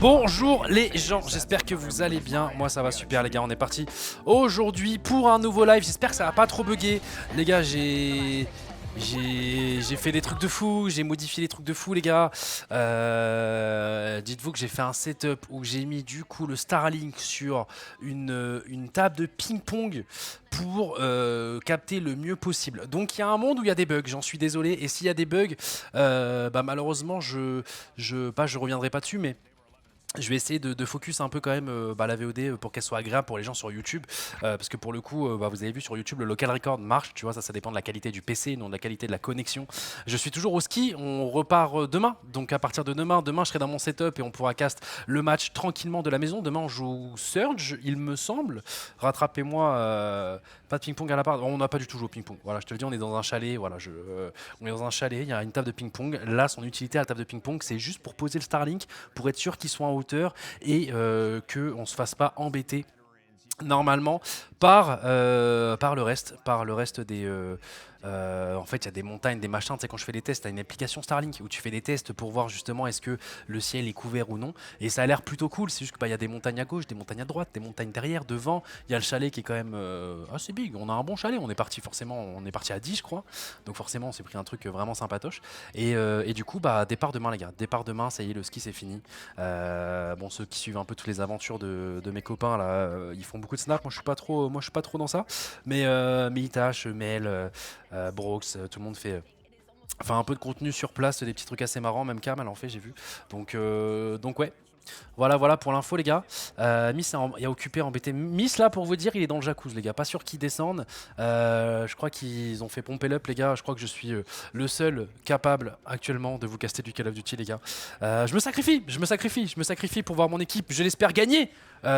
Bonjour les gens, j'espère que vous allez bien. Moi ça va super les gars, on est parti aujourd'hui pour un nouveau live. J'espère que ça va pas trop bugger. Les gars, j'ai fait des trucs de fou, j'ai modifié des trucs de fou les gars. Dites-vous que j'ai fait un setup où j'ai mis du coup le Starlink sur une table de ping-pong pour capter le mieux possible. Donc il y a un monde où il y a des bugs, j'en suis désolé. Et s'il y a des bugs, malheureusement je reviendrai pas dessus, mais je vais essayer de focus un peu quand même la VOD pour qu'elle soit agréable pour les gens sur YouTube, parce que pour le coup vous avez vu sur YouTube le local record marche, tu vois, ça dépend de la qualité du PC, non de la qualité de la connexion. Je suis toujours au ski, on repart demain, donc à partir de demain je serai dans mon setup et on pourra cast le match tranquillement de la maison. Demain on joue Surge il me semble, rattrapez-moi, pas de ping-pong à la part, on n'a pas du tout joué au ping-pong, voilà je te le dis, on est dans un chalet, voilà, on est dans un chalet, il y a une table de ping-pong, là son utilité à la table de ping-pong c'est juste pour poser le Starlink, pour être sûr qu'il soit en hauteur et qu'on ne se fasse pas embêter normalement par le reste des en fait il y a des montagnes, des machins, tu sais, quand je fais des tests, tu as une application Starlink où tu fais des tests pour voir justement est-ce que le ciel est couvert ou non, et ça a l'air plutôt cool. C'est juste qu'il y a des montagnes à gauche, des montagnes à droite, des montagnes derrière, devant, il y a le chalet qui est quand même assez big, on a un bon chalet, on est parti à 10 je crois, donc forcément on s'est pris un truc vraiment sympatoche, et du coup départ demain les gars, départ demain, ça y est, le ski c'est fini. Bon, ceux qui suivent un peu toutes les aventures de mes copains là, ils font beaucoup de snaps, moi je suis pas trop dans ça, mais Itachi, Mel, Brox, tout le monde fait enfin un peu de contenu sur place, des petits trucs assez marrants, même Cam elle en fait, j'ai vu, donc ouais. Voilà pour l'info les gars. Miss est occupé, embêté. Miss là pour vous dire, il est dans le jacuzzi les gars, pas sûr qu'il descende. Je crois qu'ils ont fait pomper l'up les gars, je crois que je suis le seul capable actuellement de vous caster du Call of Duty les gars. Je me sacrifie pour voir mon équipe, je l'espère gagner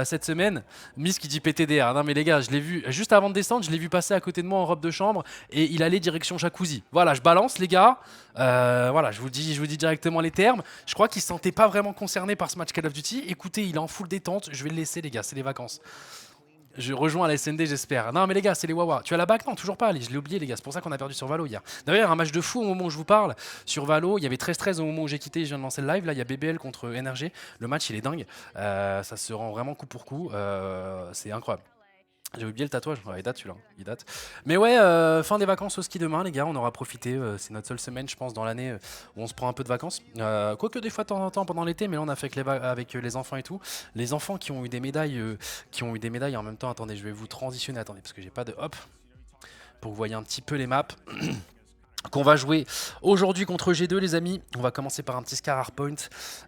cette semaine. Miss qui dit PTDR, non mais les gars, je l'ai vu juste avant de descendre, je l'ai vu passer à côté de moi en robe de chambre et il allait direction jacuzzi. Voilà, je balance les gars. Voilà, je vous dis directement les termes. Je crois qu'il se sentait pas vraiment concerné par ce match Call of Duty. Écoutez, il est en full détente. Je vais le laisser, les gars. C'est les vacances. Je rejoins la SND, j'espère. Non, mais les gars, c'est les Wawa. Tu as la back? Non, toujours pas. Allez, je l'ai oublié, les gars. C'est pour ça qu'on a perdu sur Valo hier. D'ailleurs, un match de fou au moment où je vous parle. Sur Valo, il y avait 13-13 au moment où j'ai quitté. Je viens de lancer le live. Là, il y a BBL contre NRG. Le match, il est dingue. Ça se rend vraiment coup pour coup. C'est incroyable. J'ai oublié le tatouage, ouais, il date celui-là, il date. Mais ouais, fin des vacances au ski demain les gars, on aura profité, c'est notre seule semaine je pense dans l'année où on se prend un peu de vacances. Quoique des fois de temps en temps pendant l'été, mais là on a fait avec les enfants et tout. Les enfants qui ont eu des médailles, en même temps, attendez, je vais vous transitionner, attendez, parce que j'ai pas de hop, pour que vous voyez un petit peu les maps. Qu'on va jouer aujourd'hui contre G2 les amis. On va commencer par un petit Scar Hardpoint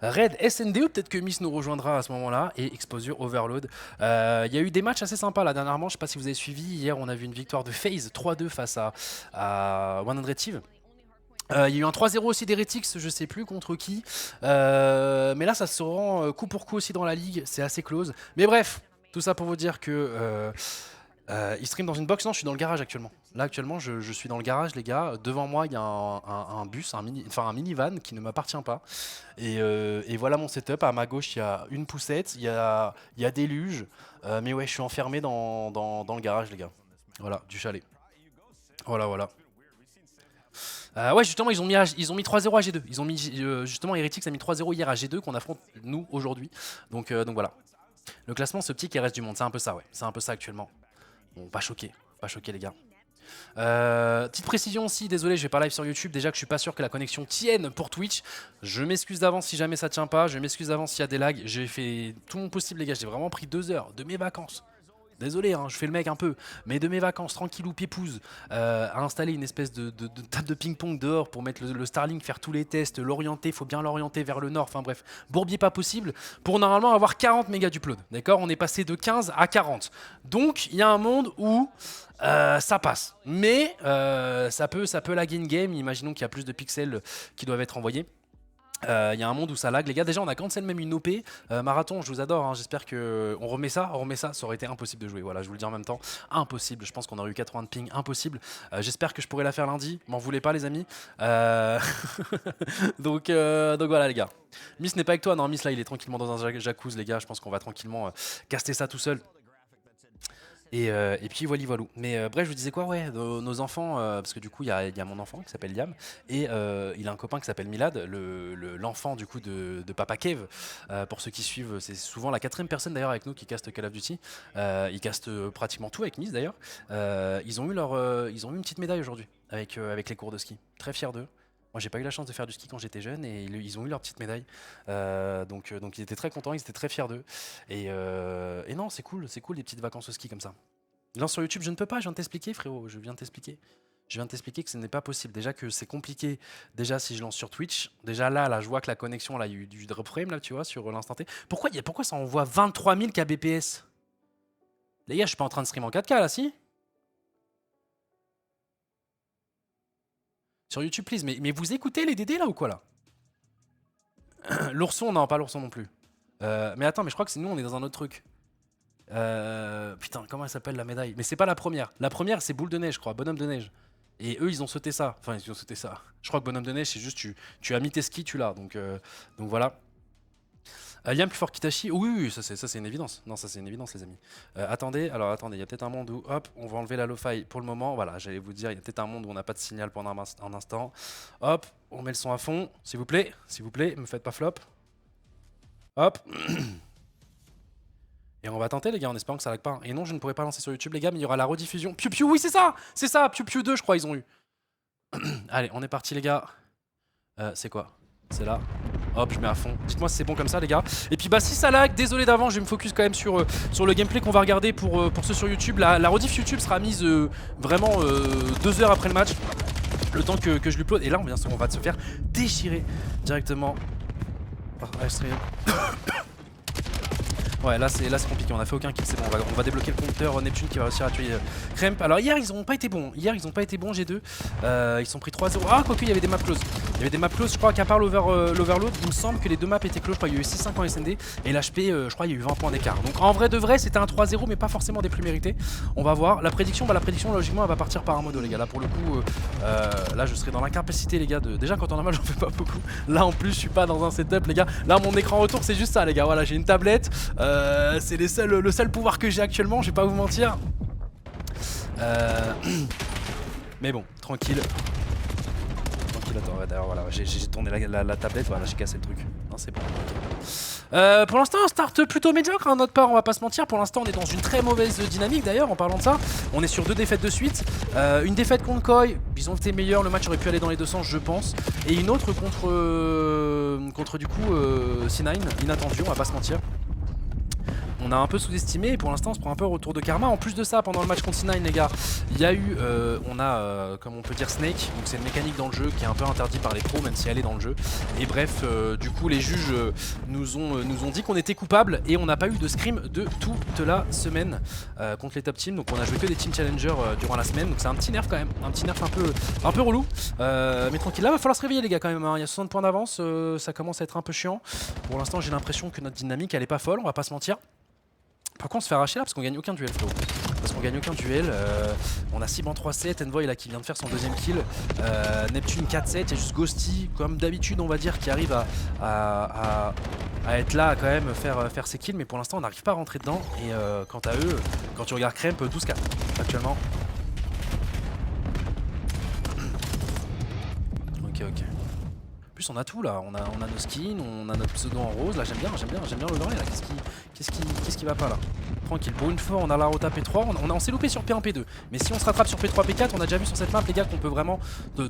Red SNDE, peut-être que Miss nous rejoindra à ce moment là, et Exposure Overload. Il y a eu des matchs assez sympas là dernièrement, je sais pas si vous avez suivi. Hier on a vu une victoire de FaZe 3-2 face à 100 Thieves. Il y a eu un 3-0 aussi d'Heretics, je sais plus contre qui, mais là ça se rend coup pour coup aussi dans la ligue, c'est assez close, mais bref, tout ça pour vous dire que il stream dans une box. Non, je suis dans le garage actuellement. Là actuellement je suis dans le garage les gars. Devant moi il y a un bus, un minivan qui ne m'appartient pas. Et voilà mon setup. À ma gauche il y a une poussette, il y a des luges. Mais ouais, je suis enfermé dans le garage les gars. Voilà, du chalet. Voilà. Ouais, justement ils ont mis 3-0 à G2. Ils ont mis justement Heretics a mis 3-0 hier à G2 qu'on affronte nous aujourd'hui. Donc voilà. Le classement c'est petit qui reste du monde. C'est un peu ça, ouais. C'est un peu ça actuellement. Bon, pas choqué les gars. Petite précision aussi, désolé, je vais pas live sur YouTube. Déjà que je suis pas sûr que la connexion tienne pour Twitch. Je m'excuse d'avance si jamais ça tient pas. Je m'excuse d'avance s'il y a des lags. J'ai fait tout mon possible, les gars. J'ai vraiment pris 2 heures de mes vacances. Désolé, hein, je fais le mec un peu, mais de mes vacances, tranquillou, pépouze, à installer une espèce de table de ping-pong dehors pour mettre le Starlink, faire tous les tests, l'orienter, il faut bien l'orienter vers le nord, enfin bref, bourbier pas possible, pour normalement avoir 40 mégas d'upload, d'accord? On est passé de 15 à 40. Donc, il y a un monde où ça passe, mais ça peut laguer une game, imaginons qu'il y a plus de pixels qui doivent être envoyés. Il y a un monde où ça lag les gars. Déjà on a cancel même une OP. Marathon, je vous adore, hein. J'espère que on remet ça, ça aurait été impossible de jouer, voilà, je vous le dis en même temps, impossible. Je pense qu'on aurait eu 80 de ping, impossible. J'espère que je pourrai la faire lundi, m'en voulez pas les amis. Donc voilà les gars. Miss n'est pas avec toi, non, Miss là il est tranquillement dans un jacuzzi les gars. Je pense qu'on va tranquillement caster ça tout seul. Et puis voilà, voilà. Mais bref, je vous disais quoi, ouais, nos enfants, parce que du coup, il y a mon enfant qui s'appelle Liam, et il a un copain qui s'appelle Milad, l'enfant du coup de Papa Kev. Pour ceux qui suivent, c'est souvent la quatrième personne d'ailleurs avec nous qui caste Call of Duty. Ils castent pratiquement tout avec Nice d'ailleurs. Ils ont eu une petite médaille aujourd'hui avec les cours de ski. Très fiers d'eux. Moi, j'ai pas eu la chance de faire du ski quand j'étais jeune et ils ont eu leur petite médaille. Donc ils étaient très contents, ils étaient très fiers d'eux. Et non, c'est cool les petites vacances au ski comme ça. Lance sur YouTube, je ne peux pas, je viens de t'expliquer, frérot, je viens de t'expliquer. Je viens de t'expliquer que ce n'est pas possible. Déjà que c'est compliqué. Déjà, si je lance sur Twitch, déjà là, je vois que la connexion, là, il y a eu du drop frame, là, tu vois, sur l'instant T. Pourquoi ça envoie 23 000 kbps? Les gars, je suis pas en train de stream en 4K, là, si? Sur YouTube, please. Mais vous écoutez les DD, là, ou quoi, là? L'ourson, non, pas l'ourson non plus. Mais attends, mais je crois que c'est nous, on est dans un autre truc. Putain, comment elle s'appelle la médaille? Mais c'est pas la première. La première, c'est boule de neige, je crois, bonhomme de neige. Et eux, ils ont sauté ça. Enfin, ils ont sauté ça. Je crois que bonhomme de neige, c'est juste tu as mis tes skis, tu l'as. Donc voilà. Liam plus fort qu'Itachi. Oui, oui, ça c'est une évidence. Non, ça c'est une évidence, les amis. Attendez, il y a peut-être un monde où, hop, on va enlever la lo-fi pour le moment. Voilà, j'allais vous dire, il y a peut-être un monde où on n'a pas de signal pendant un instant. Hop, on met le son à fond, s'il vous plaît, me faites pas flop. Hop. Et on va tenter les gars en espérant que ça lag pas. Et non, je ne pourrai pas lancer sur YouTube les gars, mais il y aura la rediffusion. Piu Piu, oui c'est ça, Piu Piu 2 je crois ils ont eu. Allez, on est parti les gars. C'est quoi? C'est là. Hop, je mets à fond. Dites-moi si c'est bon comme ça les gars. Et puis bah si ça lag, désolé d'avance, je vais me focus quand même sur le gameplay qu'on va regarder pour ceux sur YouTube. La rediff YouTube sera mise vraiment 2 heures après le match. Le temps que je l'upload. Et là on va se faire déchirer directement par Livestream. Ouais, là c'est compliqué, on a fait aucun kill, c'est bon, on va débloquer le compteur Neptune qui va réussir à tuer Kremp. Alors hier ils ont pas été bons, G2, ils sont pris 3-0. Ah quoique il y avait des maps close. Il y avait des maps close, je crois qu'à part l'overload, il me semble que les deux maps étaient close, je crois qu'il y a eu 6-5 en SND et l'HP je crois il y a eu 20 points d'écart. Donc en vrai de vrai c'était un 3-0 mais pas forcément des plus mérités. On va voir, la prédiction logiquement elle va partir par un modo les gars. Là pour le coup, là je serai dans l'incapacité les gars de... Déjà quand en normal j'en fais pas beaucoup. Là en plus je suis pas dans un setup les gars. Là mon écran retour c'est juste ça les gars, voilà j'ai une tablette. C'est le seul pouvoir que j'ai actuellement, je vais pas vous mentir. Mais bon, tranquille. Attends, d'ailleurs voilà, j'ai tourné la tablette, voilà, j'ai cassé le truc. Non, c'est bon. Pour l'instant, un start plutôt médiocre, hein, notre part, on va pas se mentir. Pour l'instant, on est dans une très mauvaise dynamique d'ailleurs, en parlant de ça. On est sur 2 défaites de suite. Une défaite contre Koi, ils ont été meilleurs, le match aurait pu aller dans les deux sens, je pense. Et une autre contre du coup C9, inattendue, on va pas se mentir. On a un peu sous-estimé et pour l'instant on se prend un peu au retour de karma. En plus de ça, pendant le match contre C9 les gars, il y a eu, comme on peut dire Snake, donc c'est une mécanique dans le jeu qui est un peu interdite par les pros même si elle est dans le jeu. Et bref, du coup les juges nous ont dit qu'on était coupables et on n'a pas eu de scrim de toute la semaine contre les top teams. Donc on a joué que des team challengers durant la semaine, donc c'est un petit nerf quand même, un petit nerf un peu relou. Mais tranquille, là va falloir se réveiller les gars quand même, hein. Il y a 60 points d'avance, ça commence à être un peu chiant. Pour l'instant j'ai l'impression que notre dynamique elle est pas folle, on va pas se mentir. Par contre on se fait arracher là parce qu'on gagne aucun duel frérot. Parce qu'on gagne aucun duel. On a Siban 3-7, Envoy là qui vient de faire son deuxième kill. Neptune 4-7, il y a juste Ghosty comme d'habitude on va dire qui arrive à être là à quand même faire ses kills. Mais pour l'instant on n'arrive pas à rentrer dedans. Et quant à eux, quand tu regardes Kremp 12-4 actuellement. Ok. En plus on a tout là, on a nos skins, on a notre pseudo en rose, là j'aime bien l'overlay là, qu'est-ce qui va pas là? Tranquille, pour une fois on a la rota P3, on s'est loupé sur P1, P2, mais si on se rattrape sur P3, P4, on a déjà vu sur cette map les gars qu'on peut vraiment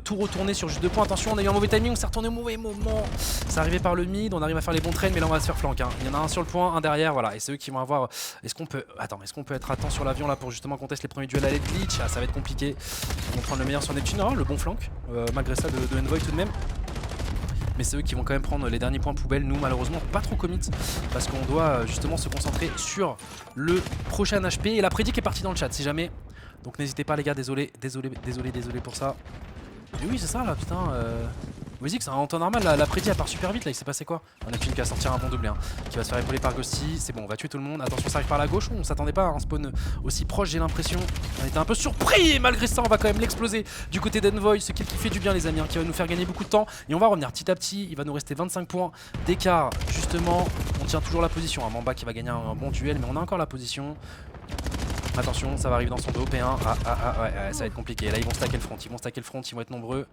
tout retourner sur juste 2 points. Attention, on a eu un mauvais timing, on s'est retourné au mauvais moment, c'est arrivé par le mid, on arrive à faire les bons trains mais là on va se faire flank, hein. Il y en a un sur le point, un derrière, voilà, et c'est eux qui vont avoir... Est-ce qu'on peut être à temps sur l'avion là pour justement contester les premiers duels à l'aide glitch? Ah, ça va être compliqué, ils vont prendre le meilleur sur Neptune, oh, le bon flank, malgré ça de Envoy tout de même. Mais c'est eux qui vont quand même prendre les derniers points poubelles. Nous malheureusement pas trop commit parce qu'on doit justement se concentrer sur le prochain HP. Et la prédic est partie dans le chat si jamais. Donc n'hésitez pas les gars, désolé pour ça. Et oui c'est ça là putain. Vous dites que c'est en temps normal, la prédit elle part super vite là, il s'est passé quoi? On a qu'une qui va sortir un bon doublé hein, qui va se faire épauler par Ghosty, c'est bon on va tuer tout le monde. Attention ça arrive par la gauche, on s'attendait pas à un spawn aussi proche j'ai l'impression. On était un peu surpris et malgré ça on va quand même l'exploser du côté d'Envoy, ce qui fait du bien les amis, hein, qui va nous faire gagner beaucoup de temps. Et on va revenir petit à petit, il va nous rester 25 points d'écart justement. On tient toujours la position, hein. Mamba qui va gagner un bon duel mais on a encore la position. Attention, ça va arriver dans son dos. P1. Ouais, ça va être compliqué. Là, ils vont stacker le front. Ils vont stacker le front. Ils vont être nombreux.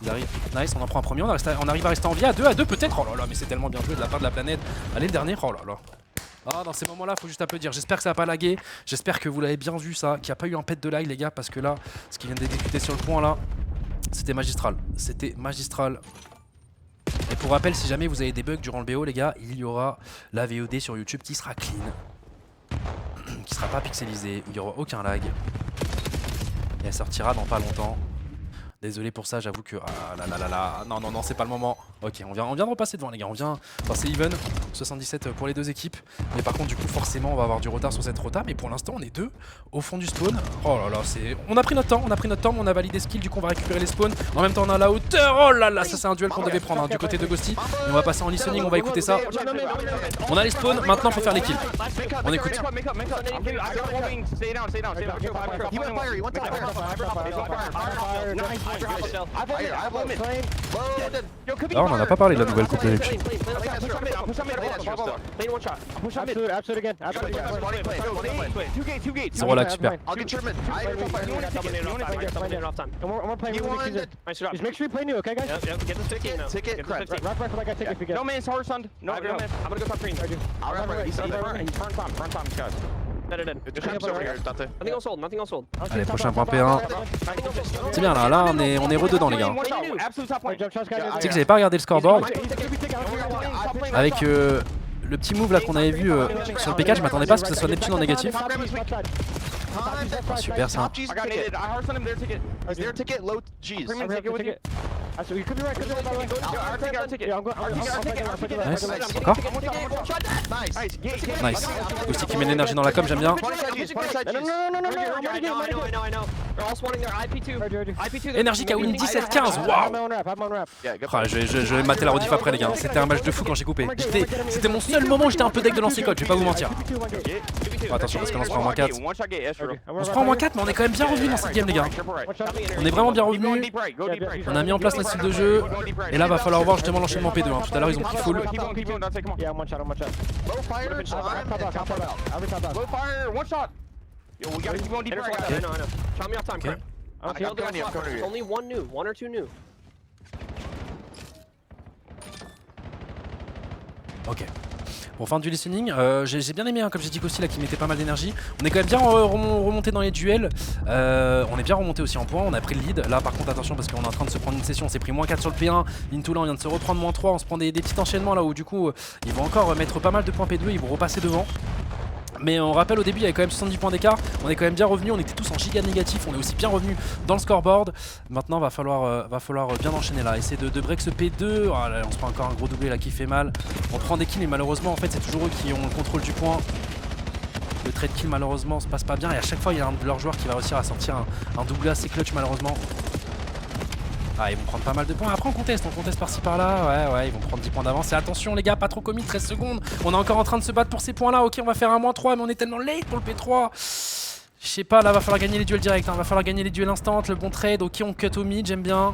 Ils arrivent. Nice, on en prend un premier. On arrive à rester en vie à 2 peut-être. Oh là là, mais c'est tellement bien joué de la part de la planète. Allez, le dernier. Oh là là. Ah, dans ces moments-là, faut juste applaudir. J'espère que ça va pas laguer. J'espère que vous l'avez bien vu, ça. Qu'il n'y a pas eu un pet de lag, les gars. Parce que là, ce qui vient d'exécuter sur le point, là, c'était magistral. C'était magistral. Et pour rappel, si jamais vous avez des bugs durant le BO, les gars, il y aura la VOD sur YouTube qui sera clean. Qui sera pas pixelisée. Il n'y aura aucun lag. Et elle sortira dans pas longtemps. Désolé pour ça, j'avoue que... Ah là là là là... Non, c'est pas le moment. Ok, on vient de repasser devant, les gars. On vient... Enfin, c'est even. 77 pour les deux équipes. Mais par contre, du coup, forcément, on va avoir du retard sur cette rota. Mais pour l'instant, on est 2 au fond du spawn. Oh là là, c'est... On a pris notre temps, mais on a validé skill. Du coup, on va récupérer les spawns. En même temps, on a la hauteur. Oh là là, ça, c'est un duel qu'on devait prendre hein, du côté de Ghosty. Et on va passer en listening, on va écouter ça. On a les spawns, maintenant, faut faire les kills. On écoute. Alors, on en a pas parlé de la nouvelle coupe de LG. Zéro lag, super. Allez, prochain point P1. C'est bien là, on est rededans les gars. Tu sais que j'avais pas regardé le scoreboard. Avec le petit move là qu'on avait vu sur le P4, je m'attendais pas à ce que ce soit Neptune en négatif. Super ça. Nice. Encore. Nice. Ghosty qui met l'énergie dans la com, j'aime bien. Énergie qui a win 17-15. Waouh. Je vais mater la rediff après les gars. C'était un match de fou quand j'ai coupé. C'était mon seul moment où j'étais un peu deck de lancer code, je vais pas vous mentir. Oh, attention parce qu'on se prend en moins 4. On se prend en moins 4 mais on est quand même bien revenu dans cette game les gars. On est vraiment bien revenu. On a mis en place notre style de jeu. Et là va falloir voir justement l'enchaînement P2 hein. Tout à l'heure ils ont pris full. Ok. Bon, fin du listening, j'ai bien aimé, hein, comme j'ai dit aussi là, qui mettait pas mal d'énergie. On est quand même bien remonté dans les duels. On est bien remonté aussi en points, on a pris le lead. Là, par contre, attention parce qu'on est en train de se prendre une session. On s'est pris moins 4 sur le P1. Into là, on vient de se reprendre moins 3. On se prend des petits enchaînements là où du coup, ils vont encore mettre pas mal de points P2. Ils vont repasser devant. Mais on rappelle au début il y avait quand même 70 points d'écart. On est quand même bien revenu, on était tous en giga négatif. On est aussi bien revenu dans le scoreboard. Maintenant va falloir bien enchaîner là. Essayer de break ce P2. Oh là, on se prend encore un gros doublé là qui fait mal. On prend des kills mais malheureusement en fait c'est toujours eux qui ont le contrôle du point. Le trade kill malheureusement se passe pas bien. Et à chaque fois il y a un de leurs joueurs qui va réussir à sortir un doublé assez clutch malheureusement. Ah, ils vont prendre pas mal de points. Après on conteste par-ci par-là. Ouais, ils vont prendre 10 points d'avance. Et attention les gars, pas trop commis, 13 secondes. On est encore en train de se battre pour ces points-là. Ok, on va faire un -3, mais on est tellement late pour le P3. Je sais pas, là va falloir gagner les duels directs. Hein. Va falloir gagner les duels instant, le bon trade. Ok, on cut au mid, j'aime bien.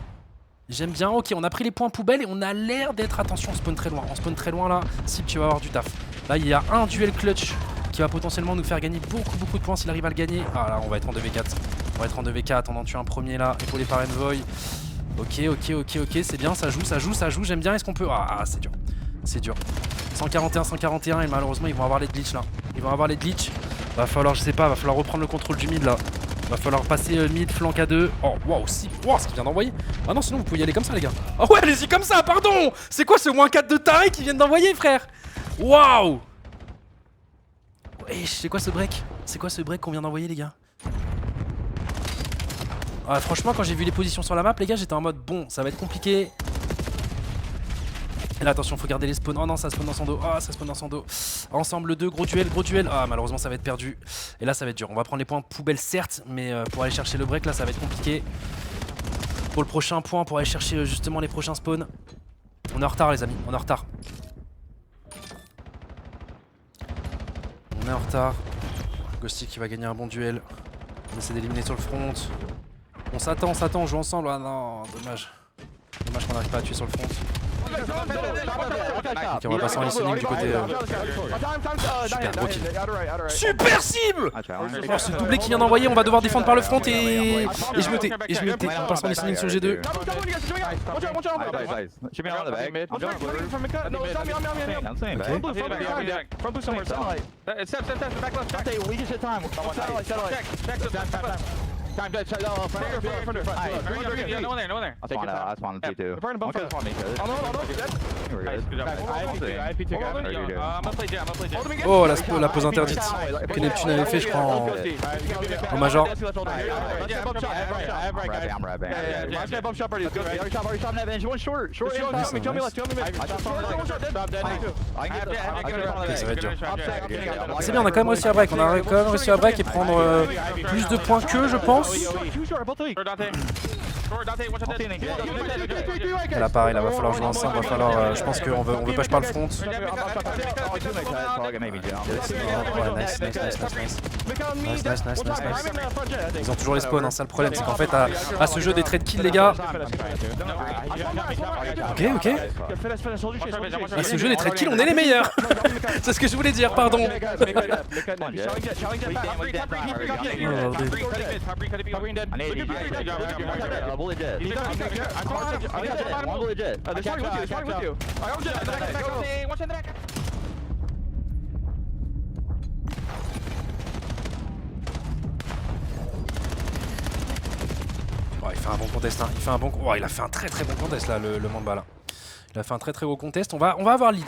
Ok, on a pris les points poubelles et on a l'air d'être... Attention, on spawn très loin. On spawn très loin là. Sip, tu vas avoir du taf. Là, il y a un duel clutch qui va potentiellement nous faire gagner beaucoup de points s'il arrive à le gagner. Ah là, on va être en 2v4. On va être en 2v4. On en tue un premier là, épaulé par Envoy. Ok, c'est bien, ça joue, j'aime bien. Est-ce qu'on peut... Ah, c'est dur. C'est dur. 141 et malheureusement ils vont avoir les glitches là. Va falloir, je sais pas, va falloir reprendre le contrôle du mid là. Va falloir passer mid, flank à 2. Oh, waouh, si. Wow, ce qu'il vient d'envoyer. Ah non, sinon vous pouvez y aller comme ça les gars. Oh ouais, allez-y comme ça, pardon. C'est quoi ce -4 de taré qu'ils viennent d'envoyer frère? Waouh. C'est quoi ce break? C'est quoi ce break qu'on vient d'envoyer les gars? Ah, franchement quand j'ai vu les positions sur la map les gars j'étais en mode bon ça va être compliqué. Et là attention faut garder les spawns. Oh non ça spawn dans son dos. Ah ça spawn dans son dos. Ensemble 2 gros duel. Ah malheureusement ça va être perdu. Et là ça va être dur. On va prendre les points poubelles certes. Mais pour aller chercher le break là ça va être compliqué. Pour le prochain point pour aller chercher justement les prochains spawns. On est en retard les amis. On est en retard. Ghosty qui va gagner un bon duel. On essaie d'éliminer sur le front. On s'attend, on joue ensemble. Ah non, dommage. Dommage qu'on n'arrive pas à tuer sur le front. Ok, on va passer en listening du côté. Super gros kill. Super cible! Oh, ce doublé qui vient d'envoyer, on va devoir défendre par le front et je me tais. On passe en listening sur G2. Time, no one there. I'll take it. That's one, P2. We're burning both of them. Oh, la pause interdite que Neptune avait fait, je crois, en major. C'est bien, on a quand même réussi à break. On a quand même réussi à break et prendre plus de points qu'eux, je pense. Et là pareil, là va falloir jouer ensemble, va falloir, je pense qu'on veut push par le front. Nice. Ils ont toujours les spawns, hein, ça le problème, c'est qu'en fait à ce jeu des trade kills les gars. Ok. À ce jeu des trade kills on est les meilleurs. C'est ce que je voulais dire, pardon. Oh, il fait un bon contest, hein. Il a fait un très bon contest là, le Mamba là. Il a fait un très gros contest. On va avoir lead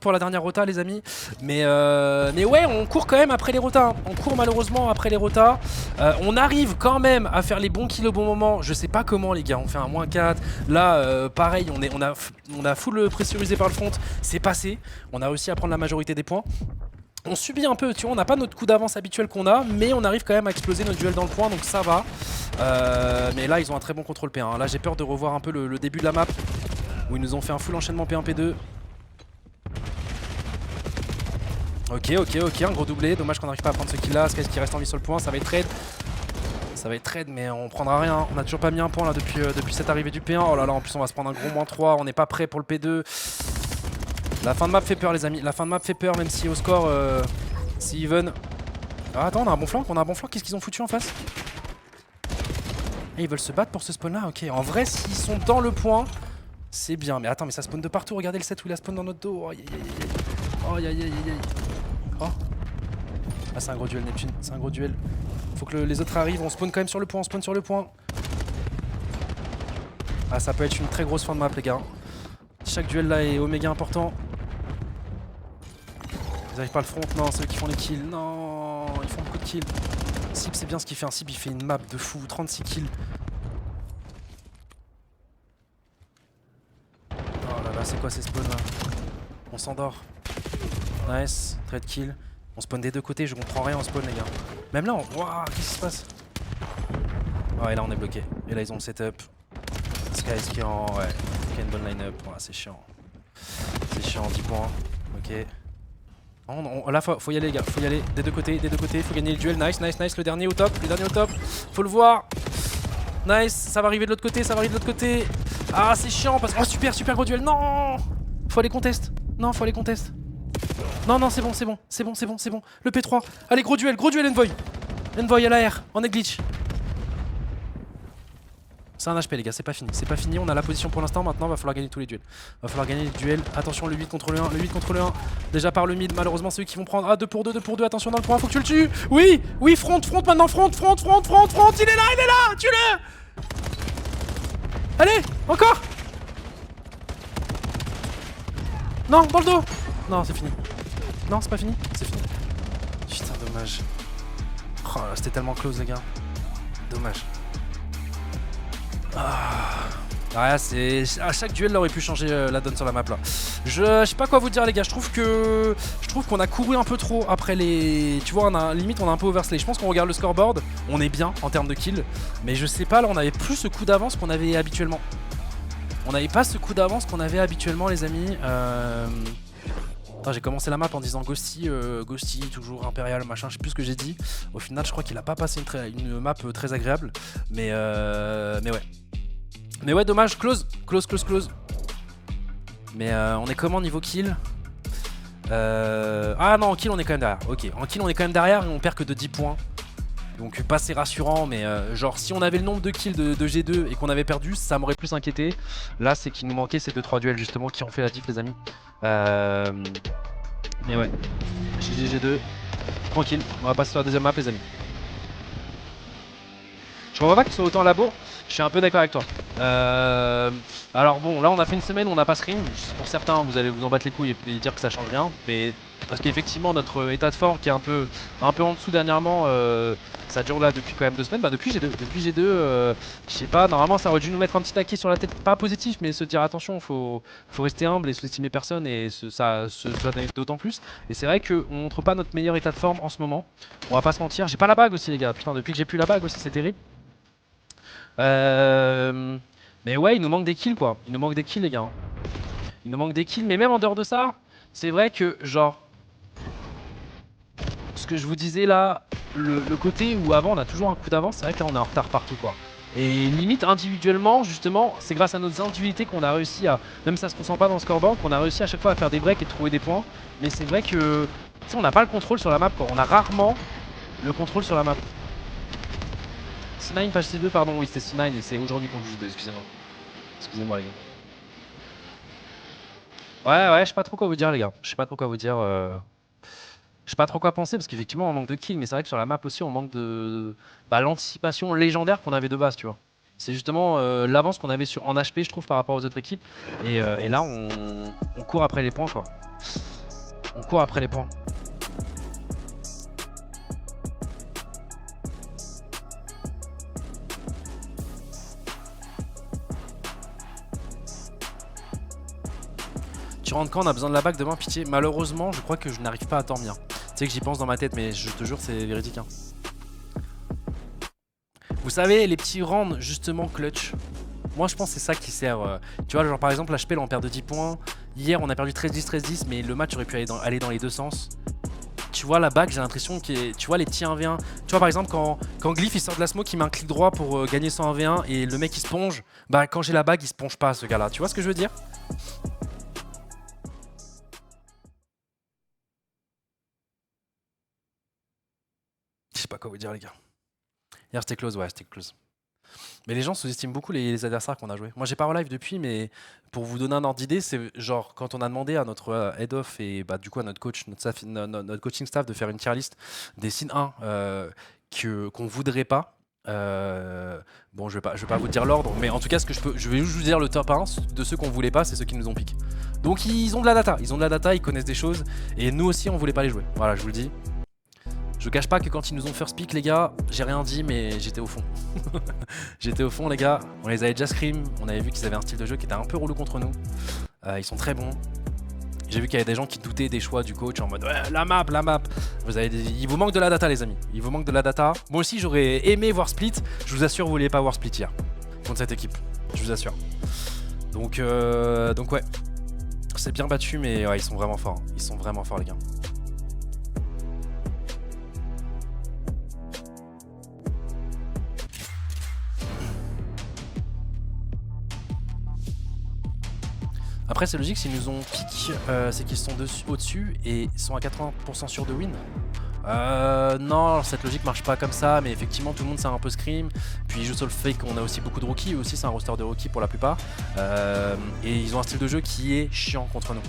pour la dernière rota les amis. Mais ouais, on court quand même après les rotas. Hein. On court malheureusement après les rotas. On arrive quand même à faire les bons kills au bon moment. Je sais pas comment les gars, on fait un -4. Là pareil, on a full pressurisé par le front. C'est passé. On a réussi à prendre la majorité des points. On subit un peu, tu vois, on n'a pas notre coup d'avance habituel qu'on a, mais on arrive quand même à exploser notre duel dans le point, donc ça va. Mais là, ils ont un très bon contrôle P1. Hein. Là, j'ai peur de revoir un peu le début de la map, où ils nous ont fait un full enchaînement P1, P2. Ok, un gros doublé. Dommage qu'on n'arrive pas à prendre ce kill là. Skies qui reste en vie sur le point, ça va être trade. Ça va être trade, mais on prendra rien. On a toujours pas mis un point là depuis cette arrivée du P1. Oh là là, en plus, on va se prendre un gros -3. On n'est pas prêt pour le P2. La fin de map fait peur les amis, la fin de map fait peur même si au score, si even... Ah attends, on a un bon flanc, qu'est-ce qu'ils ont foutu en face? Et ils veulent se battre pour ce spawn là, ok. En vrai s'ils sont dans le point, c'est bien. Mais attends, mais ça spawn de partout, regardez le set où il a spawn dans notre dos. Oh, aïe. Oh. Ah c'est un gros duel Neptune, c'est un gros duel. Faut que les autres arrivent, on spawn quand même sur le point, Ah ça peut être une très grosse fin de map les gars. Chaque duel là est oméga important. Ils arrivent pas à le front, non, c'est eux qui font les kills. Non, ils font beaucoup de kills. Sip c'est bien ce qu'il fait, un Sip il fait une map de fou, 36 kills. Oh là là, c'est quoi ces spawns là? On s'endort. Nice, trade kill. On spawn des deux côtés, je comprends rien en spawn les gars. Même là, waouh, qu'est-ce qui se passe? Ouais, là on est bloqué. Et là ils ont le setup. Skies qui a une bonne line-up. Ouais, c'est chiant. C'est chiant, 10 points. Ok. Là, faut y aller, les gars. Faut y aller des deux côtés. Faut gagner le duel. Nice. Le dernier au top. Faut le voir. Nice. Ça va arriver de l'autre côté. Ah, c'est chiant parce que. Oh, super gros duel. Non. Faut aller contest. Non, c'est bon. Le P3. Allez, gros duel, Envoy. Envoy à la R. En glitch. C'est un HP les gars, c'est pas fini, on a la position pour l'instant, maintenant va falloir gagner tous les duels. Attention le 8 contre le 1, déjà par le mid, malheureusement c'est eux qui vont prendre, 2 pour 2, attention dans le point, faut que tu le tues. Oui, front maintenant, front, il est là, tue-le. Allez, encore. Non, dans le dos. Non, c'est fini. Non, c'est pas fini, c'est fini. Putain, dommage. Oh, c'était tellement close les gars, dommage. Ah, c'est à chaque duel là aurait pu changer la donne sur la map là. Je sais pas quoi vous dire les gars, je trouve qu'on a couru un peu trop après les... Tu vois, limite on a un peu overslay. Je pense qu'on regarde le scoreboard, on est bien en termes de kills, mais je sais pas, là on avait plus ce coup d'avance qu'on avait habituellement. On n'avait pas ce coup d'avance qu'on avait habituellement les amis. J'ai commencé la map en disant Ghosty, toujours impérial, machin, je sais plus ce que j'ai dit. Au final, je crois qu'il a pas passé une map très agréable. Mais ouais. Mais ouais, dommage, close. Mais on est comment niveau kill? Ah non, en kill on est quand même derrière. Ok, en kill on est quand même derrière et on perd que de 10 points. Donc pas assez rassurant, mais genre si on avait le nombre de kills de G2 et qu'on avait perdu, ça m'aurait plus inquiété. Là c'est qu'il nous manquait ces 2-3 duels justement qui ont fait la diff les amis. Mais ouais, GG G2, tranquille, on va passer sur la deuxième map les amis. Je comprends pas qu'ils soient autant labour, je suis un peu d'accord avec toi. Alors bon, là on a fait une semaine, on n'a pas scrim. Pour certains, vous allez vous en battre les couilles et dire que ça change rien. Mais parce qu'effectivement, notre état de forme qui est un peu en dessous dernièrement, ça dure là depuis quand même 2 semaines. Bah depuis G2, je sais pas, normalement ça aurait dû nous mettre un petit taquet sur la tête, pas positif, mais se dire attention, faut rester humble et sous-estimer personne et ça d'autant plus. Et c'est vrai qu'on montre pas notre meilleur état de forme en ce moment. On va pas se mentir, j'ai pas la bague aussi les gars, putain depuis que j'ai plus la bague aussi c'est terrible. Mais ouais, il nous manque des kills quoi. Il nous manque des kills les gars. Il nous manque des kills, mais même en dehors de ça, c'est vrai que genre ce que je vous disais là, le côté où avant on a toujours un coup d'avance, c'est vrai que là on est en retard partout quoi. Et limite individuellement, justement, c'est grâce à nos individualités qu'on a réussi à, même ça se ressent pas dans le scoreboard, qu'on a réussi à chaque fois à faire des breaks et trouver des points. Mais c'est vrai que tu sais, on n'a pas le contrôle sur la map quoi. On a rarement le contrôle sur la map. C9 page C2 pardon, oui c'était C9 et c'est aujourd'hui qu'on joue, excusez-moi. Excusez-moi les gars. Ouais, je sais pas trop quoi vous dire les gars. Je sais pas trop quoi vous dire. Je sais pas trop quoi penser parce qu'effectivement on manque de kills, mais c'est vrai que sur la map aussi on manque de l'anticipation légendaire qu'on avait de base, tu vois. C'est justement l'avance qu'on avait en HP je trouve par rapport aux autres équipes. Et là on court après les points quoi. On court après les points. Tu rentres quand on a besoin de la bague demain, pitié. Malheureusement, je crois que je n'arrive pas à dormir. Tu sais que j'y pense dans ma tête, mais je te jure, c'est véridique. Hein. Vous savez, les petits rounds, justement, clutch. Moi, je pense que c'est ça qui sert. Tu vois, genre par exemple, HP, là, on perd de 10 points. Hier, on a perdu 13-10, 13-10, mais le match aurait pu aller dans les deux sens. Tu vois, la bague, j'ai l'impression que tu vois les petits 1v1. Tu vois, par exemple, quand Glyph il sort de la smoke, il met un clic droit pour gagner son 1v1 et le mec il se ponge. Bah, quand j'ai la bague, il se ponge pas, ce gars-là. Tu vois ce que je veux dire? Je sais pas quoi vous dire les gars. Hier c'était close, ouais c'était close. Mais les gens sous-estiment beaucoup les adversaires qu'on a joué. Moi j'ai pas relive depuis, mais pour vous donner un ordre d'idée, c'est genre quand on a demandé à notre head-off et bah, du coup à notre coach, notre coaching staff de faire une tier list des signes 1 qu'on voudrait pas. Bon je vais pas vous dire l'ordre, mais en tout cas je vais juste vous dire le top 1 de ceux qu'on voulait pas, c'est ceux qui nous ont piqué. Donc ils ont de la data, ils connaissent des choses et nous aussi on voulait pas les jouer. Voilà je vous le dis. Je cache pas que quand ils nous ont first pick les gars, j'ai rien dit mais j'étais au fond. J'étais au fond les gars, on les avait déjà scream, on avait vu qu'ils avaient un style de jeu qui était un peu relou contre nous. Ils sont très bons. J'ai vu qu'il y avait des gens qui doutaient des choix du coach en mode ouais, la map. Il vous manque de la data les amis, il vous manque de la data. Moi aussi j'aurais aimé voir Split, je vous assure vous vouliez pas voir Split hier contre cette équipe, je vous assure. Donc ouais, c'est bien battu mais ouais, ils sont vraiment forts, les gars. Après c'est logique, s'ils nous ont pick, c'est qu'ils sont au-dessus et sont à 80% sûrs de win. Non, cette logique marche pas comme ça, mais effectivement tout le monde sait un peu scream. Puis ils jouent sur le fait qu'on a aussi beaucoup de rookies, aussi c'est un roster de rookies pour la plupart. Et ils ont un style de jeu qui est chiant contre nous.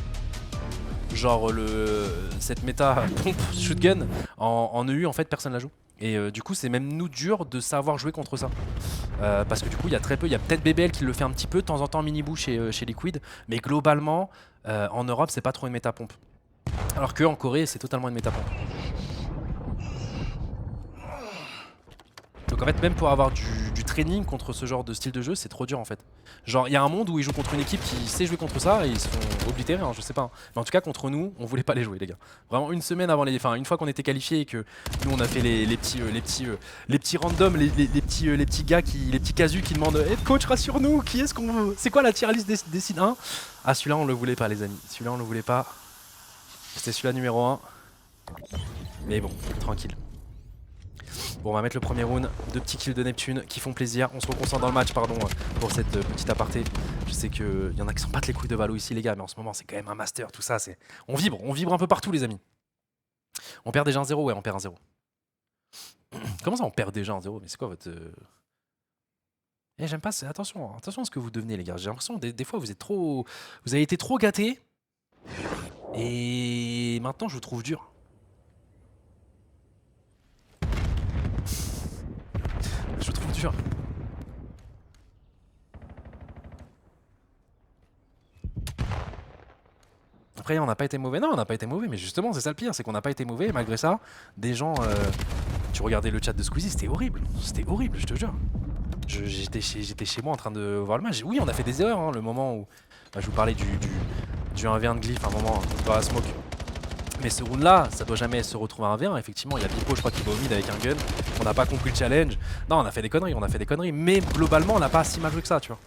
Genre cette méta pompe shootgun en EU en fait personne la joue. Et du coup c'est même nous dur de savoir jouer contre ça. Parce que du coup il y a très peu, il y a peut-être BBL qui le fait un petit peu, de temps en temps Miniboo chez Liquid. Mais globalement en Europe c'est pas trop une méta pompe. Alors qu'en Corée c'est totalement une méta pompe. Donc en fait même pour avoir du training contre ce genre de style de jeu c'est trop dur en fait. Genre il y a un monde où ils jouent contre une équipe qui sait jouer contre ça et ils se font oblitérer, hein, je sais pas. Mais en tout cas contre nous on voulait pas les jouer les gars. Vraiment une semaine avant une fois qu'on était qualifiés et que nous on a fait les petits randoms, les petits gars les petits casus qui demandent hey, coach rassure-nous, qui est-ce qu'on veut? C'est quoi la tier list des signes 1? Ah celui-là on le voulait pas les amis, celui-là on le voulait pas. C'était celui-là numéro 1. Mais bon, tranquille. Bon on va mettre le premier round, 2 petits kills de Neptune qui font plaisir, on se reconcentre dans le match pardon pour cette petite aparté. Je sais qu'il y en a qui s'en battent les couilles de Valo ici les gars, mais en ce moment c'est quand même un master, tout ça, c'est... On vibre un peu partout les amis. On perd déjà un 0, ouais on perd un 0. Comment ça on perd déjà un 0? Mais c'est quoi votre... j'aime pas, attention à ce que vous devenez les gars, j'ai l'impression des fois vous êtes trop... Vous avez été trop gâtés. Et maintenant je vous trouve dur. Je vous trouve dur. Après on n'a pas été mauvais, non on n'a pas été mauvais, mais justement c'est ça le pire, c'est qu'on n'a pas été mauvais et malgré ça, des gens... Tu regardais le chat de Squeezie, c'était horrible, je te jure. J'étais chez moi en train de voir le match. Oui on a fait des erreurs, hein, le moment où... Bah, je vous parlais du 1v1 de Glyph à un moment dans la smoke. Mais ce round là, ça doit jamais se retrouver à 1v1, effectivement il y a Bipo je crois qui va au mid avec un gun. On n'a pas compris le challenge. Non on a fait des conneries, mais globalement on n'a pas si mal joué que ça tu vois.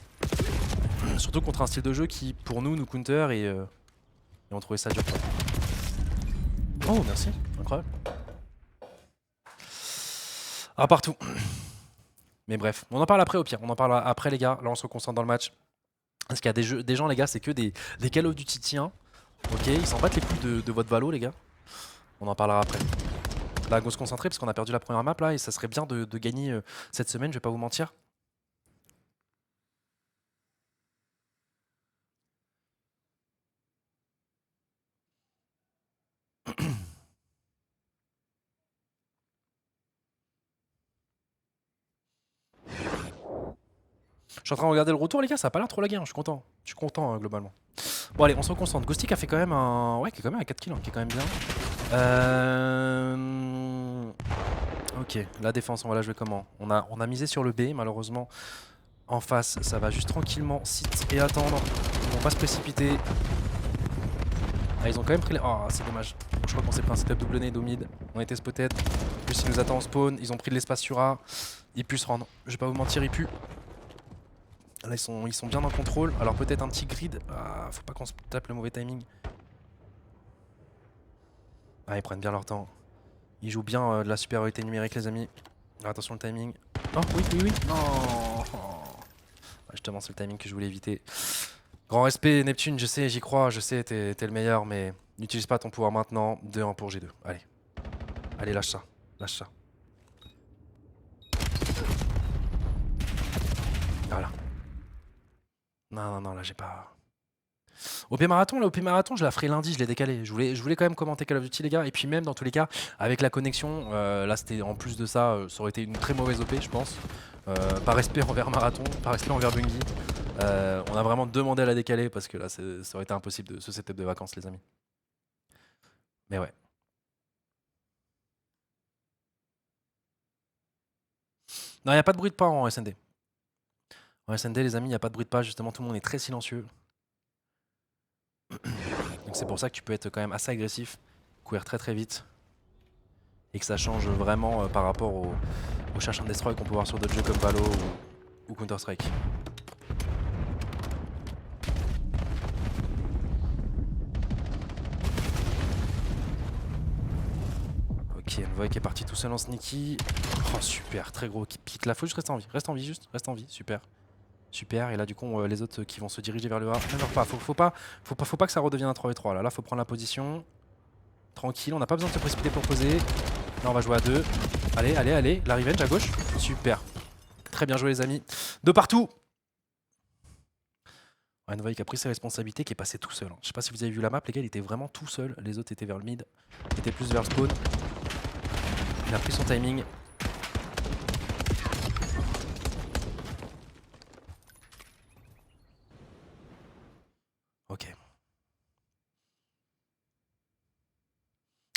Surtout contre un style de jeu qui pour nous counter et on trouvait ça dur. Oh merci, incroyable. Ah partout. Mais bref, on en parle après au pire, on en parle après les gars, là on se concentre dans le match. Parce qu'il y a des gens les gars, c'est que des Call of Duty tiens. Ok, ils s'en battent les couilles de votre Valo les gars. On en parlera après. Là go se concentrer parce qu'on a perdu la première map là et ça serait bien de gagner cette semaine, je vais pas vous mentir. Je suis en train de regarder le retour les gars, ça a pas l'air trop lagué, hein. Je suis content globalement. Bon allez, on se reconcentre. Ghostik a fait quand même un... Ouais, qui est quand même à 4 kills, hein, qui est quand même bien. Ok, la défense, on va la jouer comment? On a misé sur le B, malheureusement. En face, ça va juste tranquillement sit et attendre. Ils vont pas se précipiter. Ah, ils ont quand même pris les... Oh, c'est dommage. Je crois qu'on s'est pris un setup double nade au mid. On était spotted. En plus, ils nous attendent en spawn. Ils ont pris de l'espace sur A. Ils puissent se rendre. Je vais pas vous mentir, ils puent. Là, ils sont bien en contrôle. Alors, peut-être un petit grid. Ah, faut pas qu'on se tape le mauvais timing. Ah, ils prennent bien leur temps. Ils jouent bien de la supériorité numérique, les amis. Alors, attention le timing. Oh, oui. Non. Justement, c'est le timing que je voulais éviter. Grand respect, Neptune, je sais, j'y crois, je sais, t'es le meilleur, mais n'utilise pas ton pouvoir maintenant. 2-1 pour G2. Allez. Allez, lâche ça. Voilà. Non, là j'ai pas... OP Marathon, je la ferai lundi, je l'ai décalé. Je voulais quand même commenter Call of Duty les gars, et puis même dans tous les cas, avec la connexion, là c'était en plus de ça, ça aurait été une très mauvaise OP je pense. Par respect envers Marathon, par respect envers Bungie. On a vraiment demandé à la décaler parce que là ça aurait été impossible de ce setup de vacances les amis. Mais ouais. Non, il n'y a pas de bruit de pas en SND. En SND les amis, il n'y a pas de bruit de pas, justement tout le monde est très silencieux. Donc c'est pour ça que tu peux être quand même assez agressif, courir très vite. Et que ça change vraiment par rapport au cherche and destroy qu'on peut voir sur d'autres jeux comme Valo ou Counter Strike. Ok, Envoy qui est parti tout seul en sneaky. Oh super, très gros pick là, faut juste reste en vie, super. Super, et là du coup les autres qui vont se diriger vers le A, ne meurent pas, faut pas que ça redevienne un 3v3 là, faut prendre la position. Tranquille, on n'a pas besoin de se précipiter pour poser. Là on va jouer à 2. Allez, la revenge à gauche. Super. Très bien joué les amis. De partout. Envoy qui a pris ses responsabilités, qui est passé tout seul. Je sais pas si vous avez vu la map, les gars, il était vraiment tout seul. Les autres étaient vers le mid, étaient plus vers le spawn. Il a pris son timing. Ok.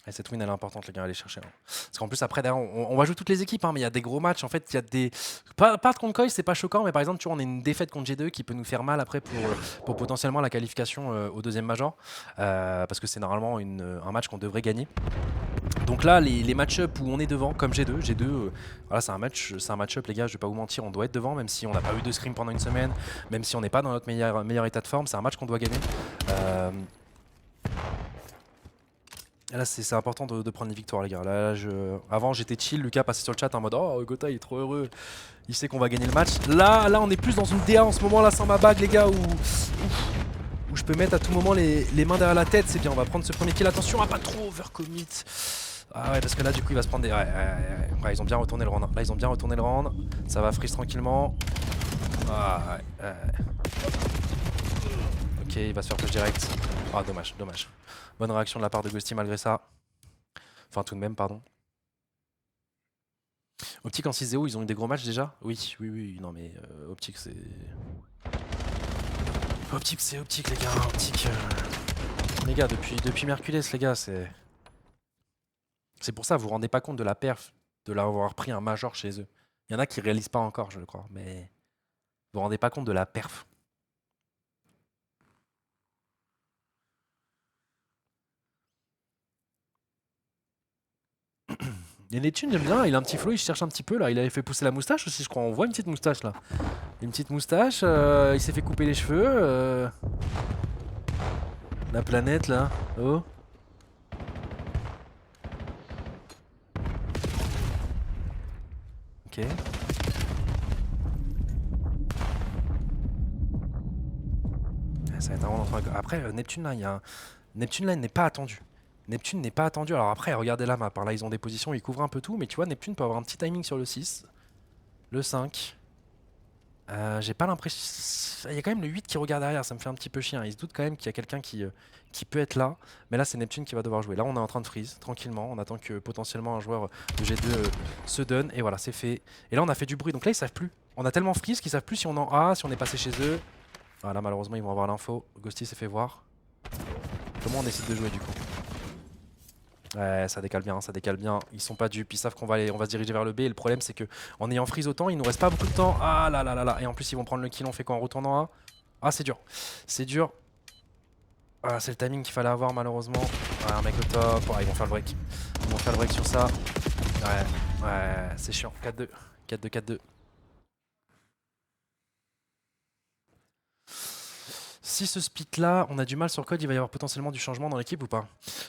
Et cette win elle est importante les gars, allez chercher. Hein. Parce qu'en plus après derrière on va jouer toutes les équipes, hein, mais il y a des gros matchs en fait, il y a des... Pas contre Koi c'est pas choquant, mais par exemple tu vois on a une défaite contre G2 qui peut nous faire mal après pour potentiellement la qualification au deuxième major. Parce que c'est normalement un match qu'on devrait gagner. Donc là les match-up où on est devant comme G2, voilà c'est un match-up les gars, je vais pas vous mentir, on doit être devant même si on n'a pas eu de scrim pendant une semaine, même si on n'est pas dans notre meilleur état de forme, c'est un match qu'on doit gagner. Là, c'est important de prendre les victoires, les gars. Là, avant, j'étais chill. Lucas passait sur le chat en mode oh, Gotha, il est trop heureux. Il sait qu'on va gagner le match. Là, on est plus dans une DA en ce moment, là, sans ma bague, les gars, où je peux mettre à tout moment les mains derrière la tête. C'est bien, on va prendre ce premier kill. Attention à pas trop overcommit. Ah ouais, parce que là, du coup, il va se prendre des. Ouais, ils ont bien retourné le round. Là, ils ont bien retourné le round. Ça va freeze tranquillement. Ah ouais. Ok, il va se faire push direct. Ah, dommage, dommage. Bonne réaction de la part de Ghosty malgré ça. Enfin, tout de même, pardon. Optic en 6-0, ils ont eu des gros matchs déjà? Oui, oui, oui. Non, mais Optic, c'est. Optic, c'est Optic, les gars. Optic. Les gars, depuis Merculès, les gars, c'est. C'est pour ça, vous vous rendez pas compte de la perf de l'avoir pris un major chez eux. Il y en a qui réalisent pas encore, je crois, mais vous vous rendez pas compte de la perf. Et Neptune, j'aime bien, il a un petit flow, il cherche un petit peu là. Il avait fait pousser la moustache aussi, je crois. On voit une petite moustache là. Une petite moustache, il s'est fait couper les cheveux. La planète là. Oh. Ok. Ça va être vraiment dans ton... Après, Neptune là, il y a un... Neptune là, il n'est pas attendu. Neptune n'est pas attendu. Alors après, regardez la map. Par là, ils ont des positions, ils couvrent un peu tout. Mais tu vois, Neptune peut avoir un petit timing sur le 6. Le 5. J'ai pas l'impression... Il y a quand même le 8 qui regarde derrière. Ça me fait un petit peu chiant. Il se doute quand même qu'il y a quelqu'un qui peut être là. Mais là, c'est Neptune qui va devoir jouer. Là, on est en train de freeze, tranquillement. On attend que potentiellement un joueur de G2 se donne. Et voilà, c'est fait. Et là, on a fait du bruit. Donc là, ils savent plus. On a tellement freeze qu'ils savent plus si on est en A, si on est passé chez eux. Voilà, malheureusement, ils vont avoir l'info. Ghosty s'est fait voir. Comment on décide de jouer du coup? Ouais, ça décale bien, ça décale bien. Ils sont pas dupes, ils savent qu'on va se diriger vers le B. Et le problème, c'est que en ayant freeze autant, il nous reste pas beaucoup de temps. Ah là là là là. Et en plus, ils vont prendre le kill. On fait quoi en retournant A? Ah, c'est dur. C'est dur. Ah, c'est le timing qu'il fallait avoir, malheureusement. Ouais, un mec au top. Ouais, ils vont faire le break. Ils vont faire le break sur ça. Ouais, ouais, c'est chiant. 4-2. 4-2, 4-2. Si ce split là, on a du mal sur le code, il va y avoir potentiellement du changement dans l'équipe ou pas?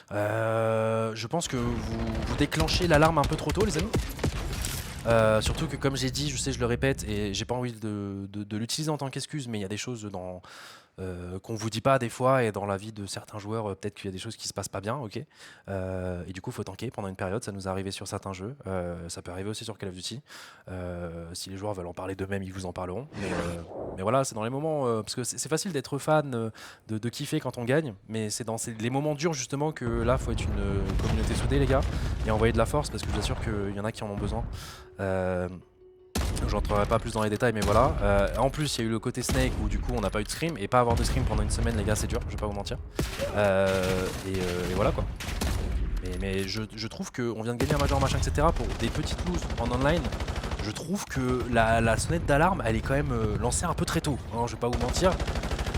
Je pense que vous déclenchez l'alarme un peu trop tôt, les amis. Surtout que comme j'ai dit, je sais, je le répète, et j'ai pas envie de l'utiliser en tant qu'excuse, mais il y a des choses qu'on vous dit pas des fois, et dans la vie de certains joueurs, peut-être qu'il y a des choses qui se passent pas bien, ok. Et du coup, faut tanker pendant une période, ça nous est arrivé sur certains jeux, ça peut arriver aussi sur Call of Duty. Si les joueurs veulent en parler d'eux-mêmes, ils vous en parleront. Mais voilà, c'est dans les moments, parce que c'est facile d'être fan, de kiffer quand on gagne, mais c'est dans les moments durs justement que là, faut être une communauté soudée, les gars, et envoyer de la force, parce que je vous assure qu'il y en a qui en ont besoin. J'entrerai pas plus dans les détails, mais voilà. En plus, il y a eu le côté Snake où du coup on n'a pas eu de scrim, et pas avoir de scrim pendant une semaine, les gars, c'est dur, je vais pas vous mentir. Et voilà quoi. Mais je trouve qu'on vient de gagner un major, machin, etc. pour des petites loses en online. Je trouve que la sonnette d'alarme, elle est quand même lancée un peu très tôt, hein, je vais pas vous mentir.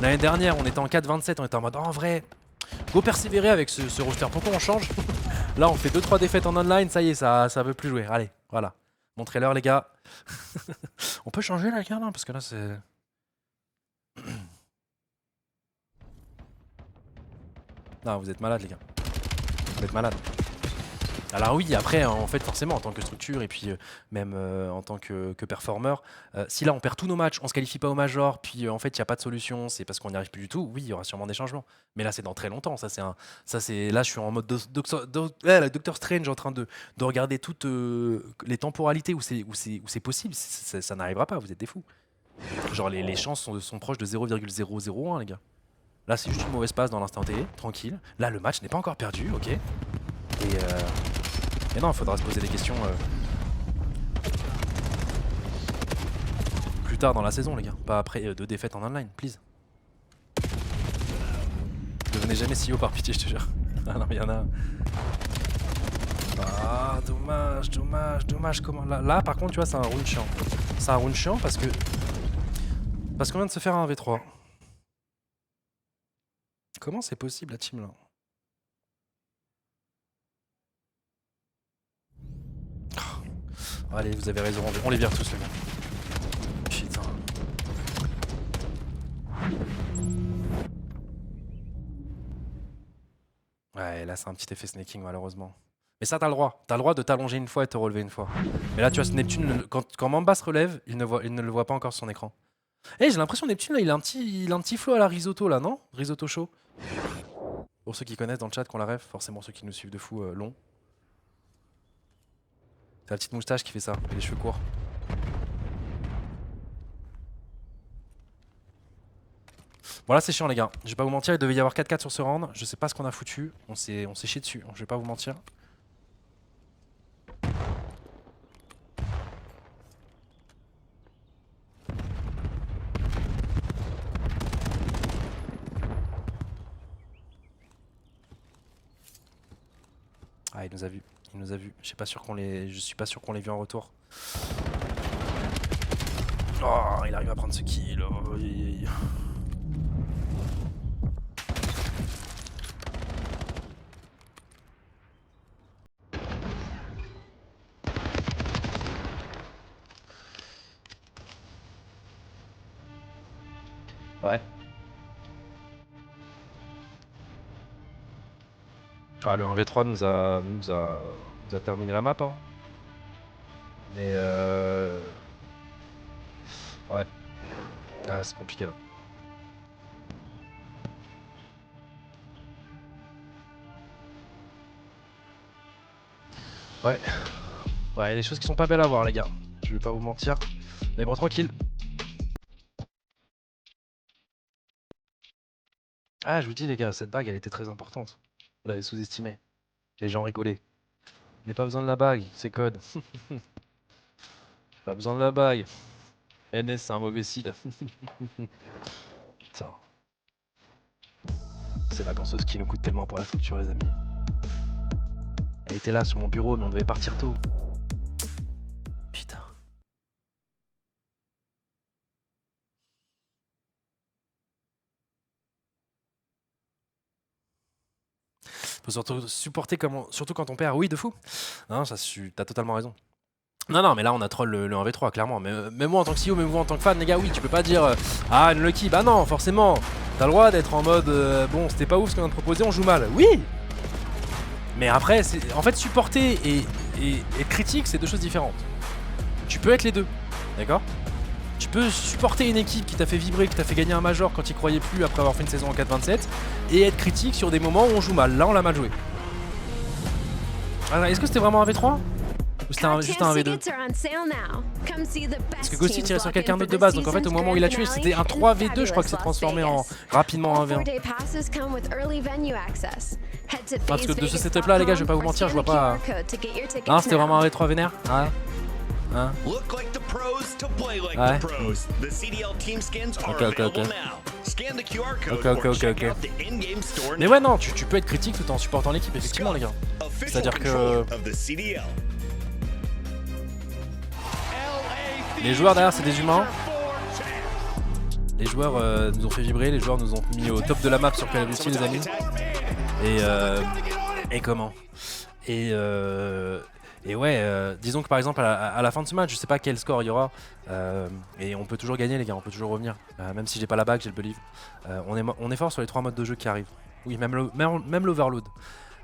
L'année dernière, on était en 4-27, on était en mode oh, en vrai, go persévérer avec ce roster, pourquoi on change? Là, on fait 2-3 défaites en online, ça y est, ça veut plus jouer. Allez, voilà. Montrez-leur, les gars. On peut changer la carte, hein, parce que là, c'est... Non, vous êtes malades, les gars. Vous êtes malades. Alors oui, après, en fait, forcément, en tant que structure, et puis même en tant que performeur, si là, on perd tous nos matchs, on se qualifie pas au Major, puis en fait, il n'y a pas de solution, c'est parce qu'on n'y arrive plus du tout, oui, il y aura sûrement des changements. Mais là, c'est dans très longtemps. Là, je suis en mode Doctor Strange, en train de regarder toutes les temporalités où c'est possible. Ça n'arrivera pas, vous êtes des fous. Genre, les chances sont proches de 0,001, les gars. Là, c'est juste une mauvaise passe dans l'instant T, tranquille. Là, le match n'est pas encore perdu, ok. Et non, il faudra se poser des questions plus tard dans la saison, les gars. Pas après 2 défaites en online, please. Devenez jamais CEO par pitié, je te jure. Ah non, il y en a. Ah, dommage, dommage, dommage. Comment... Là, par contre, tu vois, c'est un round chiant. C'est un round chiant parce qu'on vient de se faire un 1v3. Comment c'est possible, la team, là? Allez, vous avez raison, on les vire tous, les gars. Putain. Ouais, là c'est un petit effet snaking malheureusement. Mais ça t'as le droit. T'as le droit de t'allonger une fois et te relever une fois. Mais là tu vois, ce Neptune, quand Mamba se relève, il ne le voit pas encore sur son écran. Eh, j'ai l'impression Neptune là, il a un petit flow à la risotto là, non? Risotto chaud. Pour ceux qui connaissent dans le chat, qu'on la rêve, forcément ceux qui nous suivent de fou long. C'est la petite moustache qui fait ça, et les cheveux courts. Bon là c'est chiant les gars, je vais pas vous mentir, il devait y avoir 4-4 sur ce round, je sais pas ce qu'on a foutu, on s'est chié dessus, je vais pas vous mentir. Ah il nous a vu, je suis pas sûr qu'on l'ait vu en retour. Oh il arrive à prendre ce kill, oh, Ouais. Ah, le 1v3 nous a terminé la map, hein. Mais ouais. Ah, c'est compliqué là. Ouais. Ouais, il y a des choses qui sont pas belles à voir, les gars. Je vais pas vous mentir. Mais bon, tranquille. Ah, je vous dis, les gars, cette bague, elle était très importante. Vous l'avez sous-estimée. Les gens rigolaient. Il n'y a pas besoin de la bague, c'est code. Pas besoin de la bague. NS, c'est un mauvais site. Putain. C'est la danseuse qui nous coûte tellement pour la facture, les amis. Elle était là sur mon bureau, mais on devait partir tôt. Putain. Faut surtout supporter surtout quand on perd. Oui, de fou. Non, t'as totalement raison. Non, mais là on a troll le 1v3, clairement. Mais même moi en tant que CEO, même vous en tant que fan, les gars, oui, tu peux pas dire ah, unlucky. Bah non, forcément. T'as le droit d'être en mode bon, c'était pas ouf ce qu'on vient de proposer, on joue mal. Oui. Mais après, en fait, supporter et critique, c'est deux choses différentes. Tu peux être les deux, d'accord? Tu peux supporter une équipe qui t'a fait vibrer, qui t'a fait gagner un major quand il croyait plus après avoir fait une saison en 4-27, et être critique sur des moments où on joue mal. Là, on l'a mal joué. Est-ce que c'était vraiment un V3? Ou c'était juste un V2? Parce que Ghosty tirait sur quelqu'un d'autre de base, donc en fait au moment où il a tué c'était un 3v2, je crois que c'est transformé en rapidement en 1v1. Parce que de ce setup là les gars, je vais pas vous mentir, je vois pas... Non, c'était vraiment un V3 vénère. Ouais. Hein? Ouais. Ok. Mais ouais non, tu peux être critique tout en supportant l'équipe, effectivement les gars. C'est-à-dire que... Les joueurs derrière c'est des humains. Les joueurs nous ont fait vibrer, les joueurs nous ont mis au top de la map sur Call of Duty les amis. Et comment? Et ouais, disons que par exemple à la fin de ce match, je sais pas quel score il y aura, et on peut toujours gagner les gars, on peut toujours revenir, même si j'ai pas la bague, j'ai le believe. On est fort sur les 3 modes de jeu qui arrivent. Oui, même l'overload.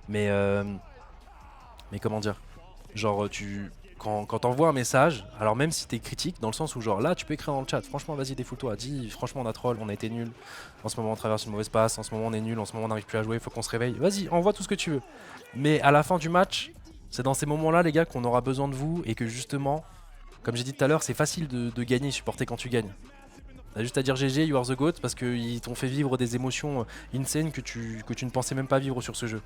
Mais comment dire, genre quand t'envoies un message, alors même si t'es critique, dans le sens où genre là tu peux écrire dans le chat, franchement vas-y défoule-toi, dis franchement on a troll, on a été nul, en ce moment on traverse une mauvaise passe, en ce moment on est nul, en ce moment on n'arrive plus à jouer, faut qu'on se réveille, vas-y envoie tout ce que tu veux. Mais à la fin du match, c'est dans ces moments-là les gars qu'on aura besoin de vous et que justement, comme j'ai dit tout à l'heure, c'est facile de gagner, supporter quand tu gagnes. T'as juste à dire GG, you are the GOAT, parce qu'ils t'ont fait vivre des émotions insane que tu ne pensais même pas vivre sur ce jeu.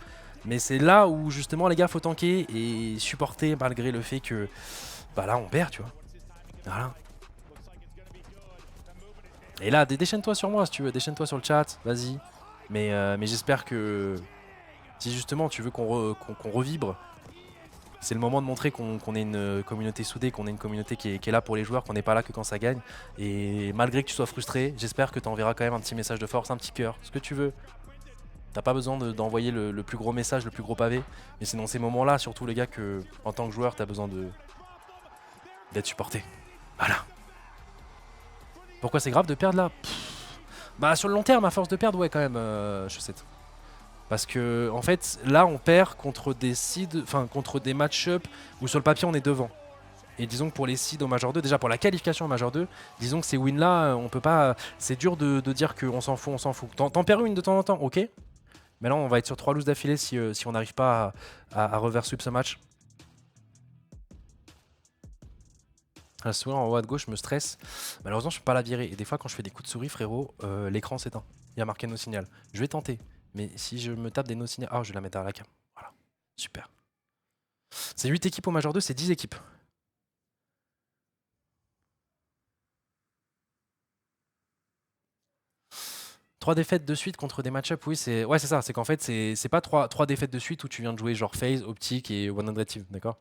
Mais c'est là où justement les gars faut tanker et supporter malgré le fait que bah là on perd, tu vois. Voilà. Et là déchaîne-toi sur moi si tu veux, déchaîne-toi sur le chat, vas-y. Mais j'espère que si justement tu veux qu'on revibre, c'est le moment de montrer qu'on est une communauté soudée, qu'on est une communauté qui est là pour les joueurs, qu'on n'est pas là que quand ça gagne. Et malgré que tu sois frustré, j'espère que tu enverras quand même un petit message de force, un petit cœur, ce que tu veux. T'as pas besoin d'envoyer le plus gros message, le plus gros pavé. Mais c'est dans ces moments-là, surtout les gars, que en tant que joueur, t'as besoin d'être supporté. Voilà. Pourquoi c'est grave de perdre là? Bah sur le long terme, à force de perdre, ouais quand même, je sais. Parce que en fait, là on perd contre des seeds, enfin contre des match-up où sur le papier on est devant. Et disons que pour les seeds au Major 2, déjà pour la qualification au Major 2, disons que ces wins là, on peut pas. C'est dur de dire qu'on s'en fout, on s'en fout. T'en perds une de temps en temps, ok. Mais là on va être sur 3 loses d'affilée si on n'arrive pas à reverse sweep ce match. La souris en haut à gauche me stresse. Malheureusement je peux pas la virer. Et des fois quand je fais des coups de souris frérot, l'écran s'éteint. Il y a marqué no signal. Je vais tenter. Mais si je me tape des no signal. Ah, je vais la mettre à la cam. Voilà. Super. C'est 8 équipes au Major 2, c'est 10 équipes. 3 défaites de suite contre des match-up, oui, c'est ça. C'est qu'en fait, c'est pas 3 défaites de suite où tu viens de jouer genre FaZe, Optic et 100 Team, d'accord.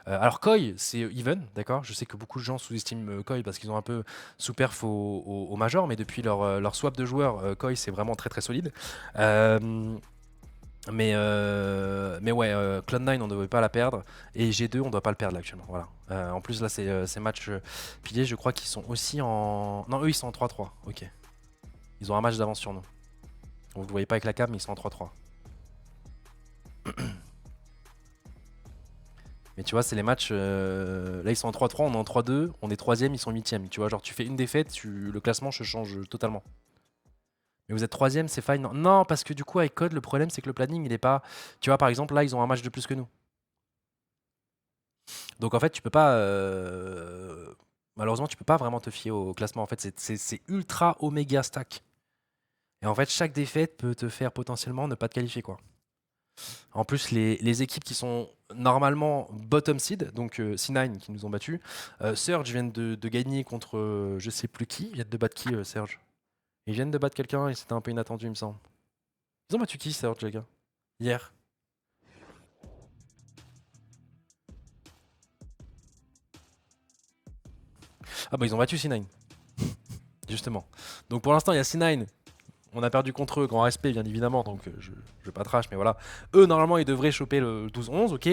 Alors Koi, c'est even, d'accord. Je sais que beaucoup de gens sous-estiment Koi parce qu'ils ont un peu sous-perf au Major, mais depuis leur swap de joueurs, Koi c'est vraiment très très solide. Mais ouais, Cloud9 on ne devait pas la perdre et G2 on doit pas le perdre là, actuellement. Voilà. En plus là ces matchs piliers, je crois qu'ils sont aussi en... Non, eux ils sont en 3-3, ok. Ils ont un match d'avance sur nous. Vous ne voyez pas avec la cam, mais ils sont en 3-3. Mais tu vois, c'est les matchs... là, ils sont en 3-3, on est en 3-2, on est 3ème, ils sont 8ème. Tu vois, genre, tu fais une défaite, le classement se change totalement. Mais vous êtes 3ème, c'est fine. Non, parce que du coup, avec Code, le problème, c'est que le planning, il est pas... Tu vois, par exemple, là, ils ont un match de plus que nous. Donc, en fait, tu peux pas... Malheureusement, tu peux pas vraiment te fier au classement. En fait, c'est ultra oméga stack. Et en fait, chaque défaite peut te faire potentiellement ne pas te qualifier, quoi. En plus, les équipes qui sont normalement bottom seed, donc C9 qui nous ont battus, Surge viennent de gagner contre je sais plus qui. Ils viennent de battre qui, Surge? Ils viennent de battre quelqu'un et c'était un peu inattendu, il me semble. Ils ont battu qui, Surge, les gars? Hier. Ah bah ils ont battu C9. Justement. Donc pour l'instant, il y a C9. On a perdu contre eux, grand respect bien évidemment, donc je vais pas trash, mais voilà. Eux, normalement, ils devraient choper le 12-11, ok.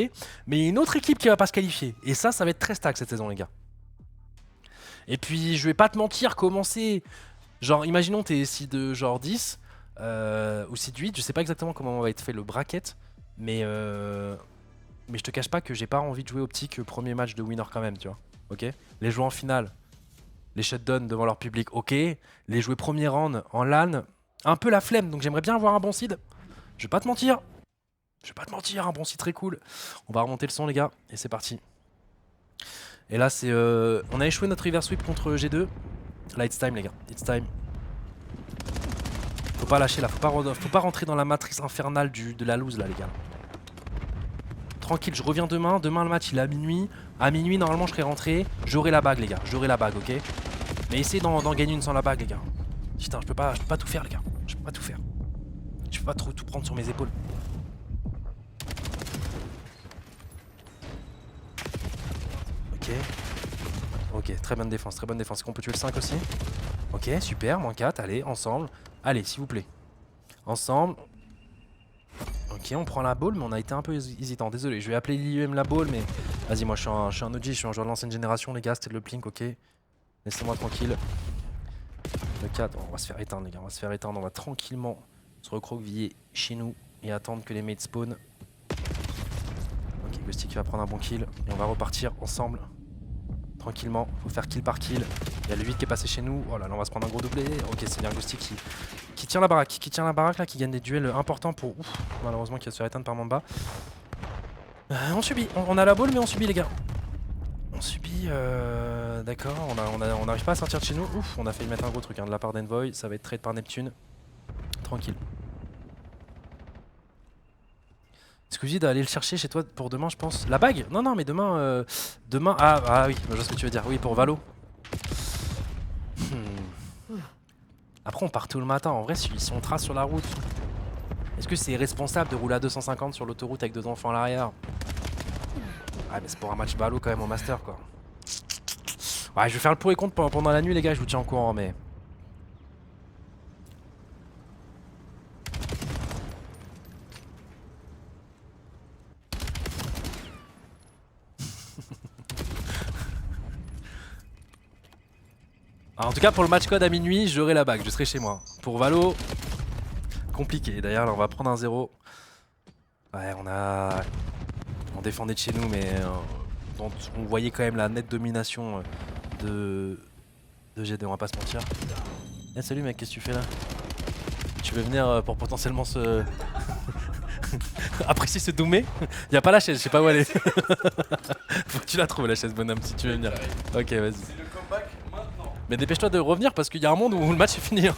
Mais il y a une autre équipe qui va pas se qualifier. Et ça va être très stack cette saison, les gars. Et puis, je vais pas te mentir, commencer... Genre, imaginons t'es seed genre 10, ou seed 8, je sais pas exactement comment va être fait le bracket, mais je te cache pas que j'ai pas envie de jouer Optic premier match de winner quand même, tu vois. Ok. Les jouer en finale, les shutdowns devant leur public, ok. Les jouer premier round en LAN... Un peu la flemme, donc j'aimerais bien avoir un bon seed. Je vais pas te mentir. Je vais pas te mentir, un bon seed très cool. On va remonter le son, les gars, et c'est parti. Et là, c'est... on a échoué notre reverse sweep contre G2. Là, it's time, les gars. It's time. Faut pas lâcher, là. Faut pas rentrer dans la matrice infernale de la lose, là, les gars. Tranquille, je reviens demain. Demain, le match, il est à minuit. À minuit, normalement, je serai rentré. J'aurai la bague, les gars. J'aurai la bague, ok. Mais essayez d'en gagner une sans la bague, les gars. Putain, je peux pas tout faire, les gars. Je peux pas tout faire. Je peux pas tout prendre sur mes épaules. Ok. Ok, très bonne défense, très bonne défense. Est-ce qu'on peut tuer le 5 aussi? Ok, super, moins 4, allez, ensemble. Allez, s'il vous plaît. Ensemble. Ok, on prend la ball, mais on a été un peu hésitant. Désolé, je vais appeler l'IUM la ball, mais... Vas-y, moi je suis un OG, je suis un joueur de l'ancienne génération, les gars. C'était le plink, ok. Laissez-moi tranquille. Le 4, on va se faire éteindre, les gars. On va se faire éteindre, on va tranquillement se recroqueviller chez nous et attendre que les mates spawn. Ok, Ghosty qui va prendre un bon kill et on va repartir ensemble. Tranquillement, faut faire kill par kill. Il y a le 8 qui est passé chez nous. Oh là là, on va se prendre un gros doublé. Ok, c'est bien Ghosty qui tient la baraque. Qui tient la baraque là, qui gagne des duels importants pour... Ouf, malheureusement qui va se faire éteindre par Mamba. On subit, on a la balle mais on subit les gars. On subit, d'accord, on n'arrive pas à sortir de chez nous. Ouf, on a failli mettre un gros truc hein, de la part d'Envoy. Ça va être trade par Neptune. Tranquille. Squeezie d'aller le chercher chez toi pour demain, je pense. La bague? Non, non, mais demain... demain... Ah oui, je vois ce que tu veux dire. Oui, pour Valo. Après, on part tout le matin. En vrai, si on trace sur la route, est-ce que c'est responsable de rouler à 250 sur l'autoroute avec 2 enfants à l'arrière? Ah, mais c'est pour un match Valo quand même au Master, quoi. Ouais, je vais faire le pour et contre pendant la nuit, les gars. Je vous tiens au courant, mais... Alors, en tout cas, pour le match code à minuit, j'aurai la bague, je serai chez moi. Pour Valo, compliqué. D'ailleurs, là, on va prendre un 0. Ouais, on défendait de chez nous, mais on voyait quand même la nette domination de G2, on va pas se mentir. Eh, salut mec, qu'est-ce que tu fais là? Tu veux venir pour potentiellement se... apprécier ce doumé? Y'a pas la chaise, je sais pas où elle est. Faut que tu la trouves la chaise bonhomme si tu veux venir. Ok, vas-y. C'est le comeback maintenant. Mais dépêche-toi de revenir parce qu'il y a un monde où le match est fini. Hein.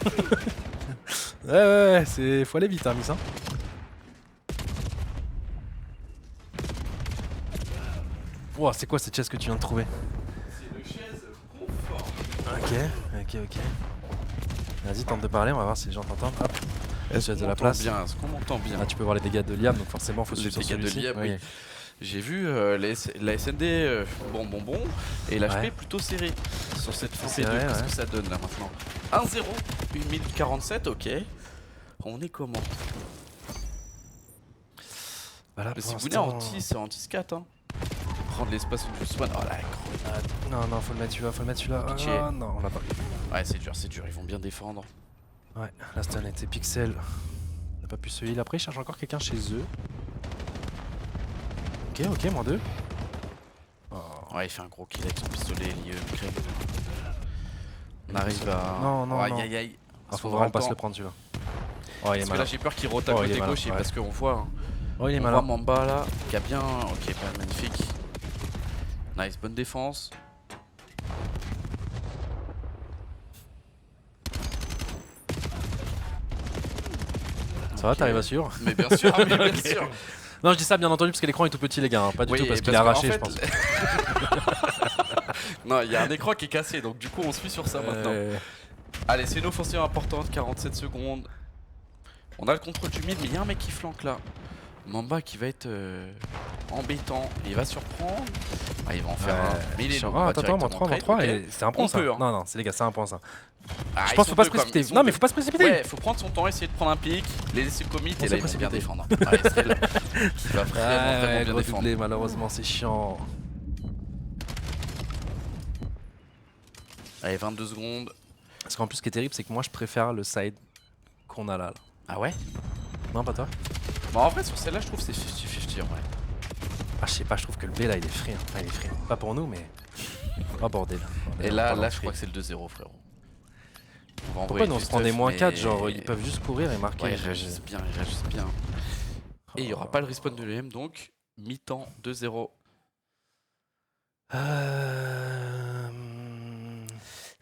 Ouais, faut aller vite, hein, Miss. Hein. Wow, c'est quoi cette chaise que tu viens de trouver? C'est une chaise confort. Ok. Vas-y, tente de parler, on va voir si les gens t'entendent. Hop. Est-ce de la place. Est-ce qu'on m'entend bien? Ah, tu peux voir les dégâts de Liam, donc forcément, faut suivre sur Les dégâts de celui-ci. Liam, oui. J'ai vu la SND bon et l'HP plutôt serré sur cette phase 2. Qu'est-ce que ça donne là maintenant? 1-0, 1 minute 47, ok. On est comment? Voilà, si vous venez en 10-4, hein. Prendre l'espace où je soigne. Oh la grenade. Non, faut le mettre celui-là. Ah, non, on l'a pas. Ouais, c'est dur, ils vont bien défendre. Ouais, la stun était pixel. On n'a pas pu se heal. Après, ils cherchent encore quelqu'un chez eux. Ok, -2. Oh. Ouais, il fait un gros kill avec son pistolet, l'IE. On arrive à... Non. Aïe. Faut vraiment pas se le prendre celui-là. Oh, il est parce que malin. là, j'ai peur qu'il rote à côté gauche parce qu'on voit... Hein, oh, il est on malin. voit Mamba là, qui a bien... Ok, pas magnifique. Nice, bonne défense. Ça va, t'arrives à suivre? Mais bien sûr, bien sûr. Non, je dis ça bien entendu parce que l'écran est tout petit, les gars. Hein. Pas du tout parce qu'il est arraché, je pense. Non, il y a un écran qui est cassé, donc du coup, on suit sur ça maintenant. Allez, c'est une offensive importante, 47 secondes. On a le contrôle du mid, mais il y a un mec qui flanque là. Mamba qui va être embêtant. Il va surprendre. Ah, il va en faire un. Mais il est lourd. Attends, moins 3. C'est un point ça. Hein. Non, c'est les gars, c'est un point ça. Ah, je pense qu'il faut pas se précipiter. Non, mais faut pas se précipiter. Ouais, faut prendre son temps, essayer de prendre un pic, les laisser commit et là, il va bien défendre. Ouais, Estelle, qui va vraiment bien défendre. Doublé, malheureusement, c'est chiant. Allez, 22 secondes. Parce qu'en plus, ce qui est terrible, c'est que moi, je préfère le side qu'on a là. Ah ouais? Non, pas toi? Bon, en vrai, sur celle-là, je trouve que c'est 50-50 en vrai. Ah, je sais pas, je trouve que le B là, il est free. Hein. Enfin, il est free. Pas pour nous, mais. Oh bordel. Et là, je crois que c'est le 2-0, frérot. Pourquoi nous on se prend des -4, genre ils peuvent juste courir et marquer. Ouais, ils réagissent bien, Et il n'y aura pas le respawn de l'EM, donc mi-temps 2-0.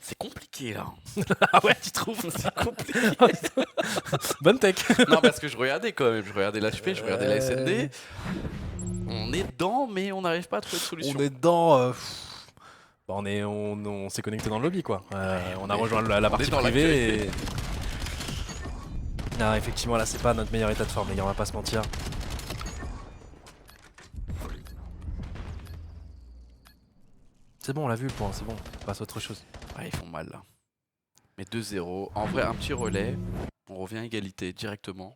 C'est compliqué là. Ah ouais, tu trouves? C'est compliqué. Bonne tech. Non, parce que je regardais quand même, je regardais l'HP, je regardais la SND. On est dedans, mais on n'arrive pas à trouver de solution. On est dedans. Bah on s'est connecté dans le lobby quoi. On a rejoint la partie privée et... Non, effectivement là c'est pas notre meilleur état de forme les gars, on va pas se mentir. C'est bon, on l'a vu le point, c'est bon, on passe à autre chose. Ouais, ils font mal là. Mais 2-0, en vrai un petit relais, on revient à égalité directement.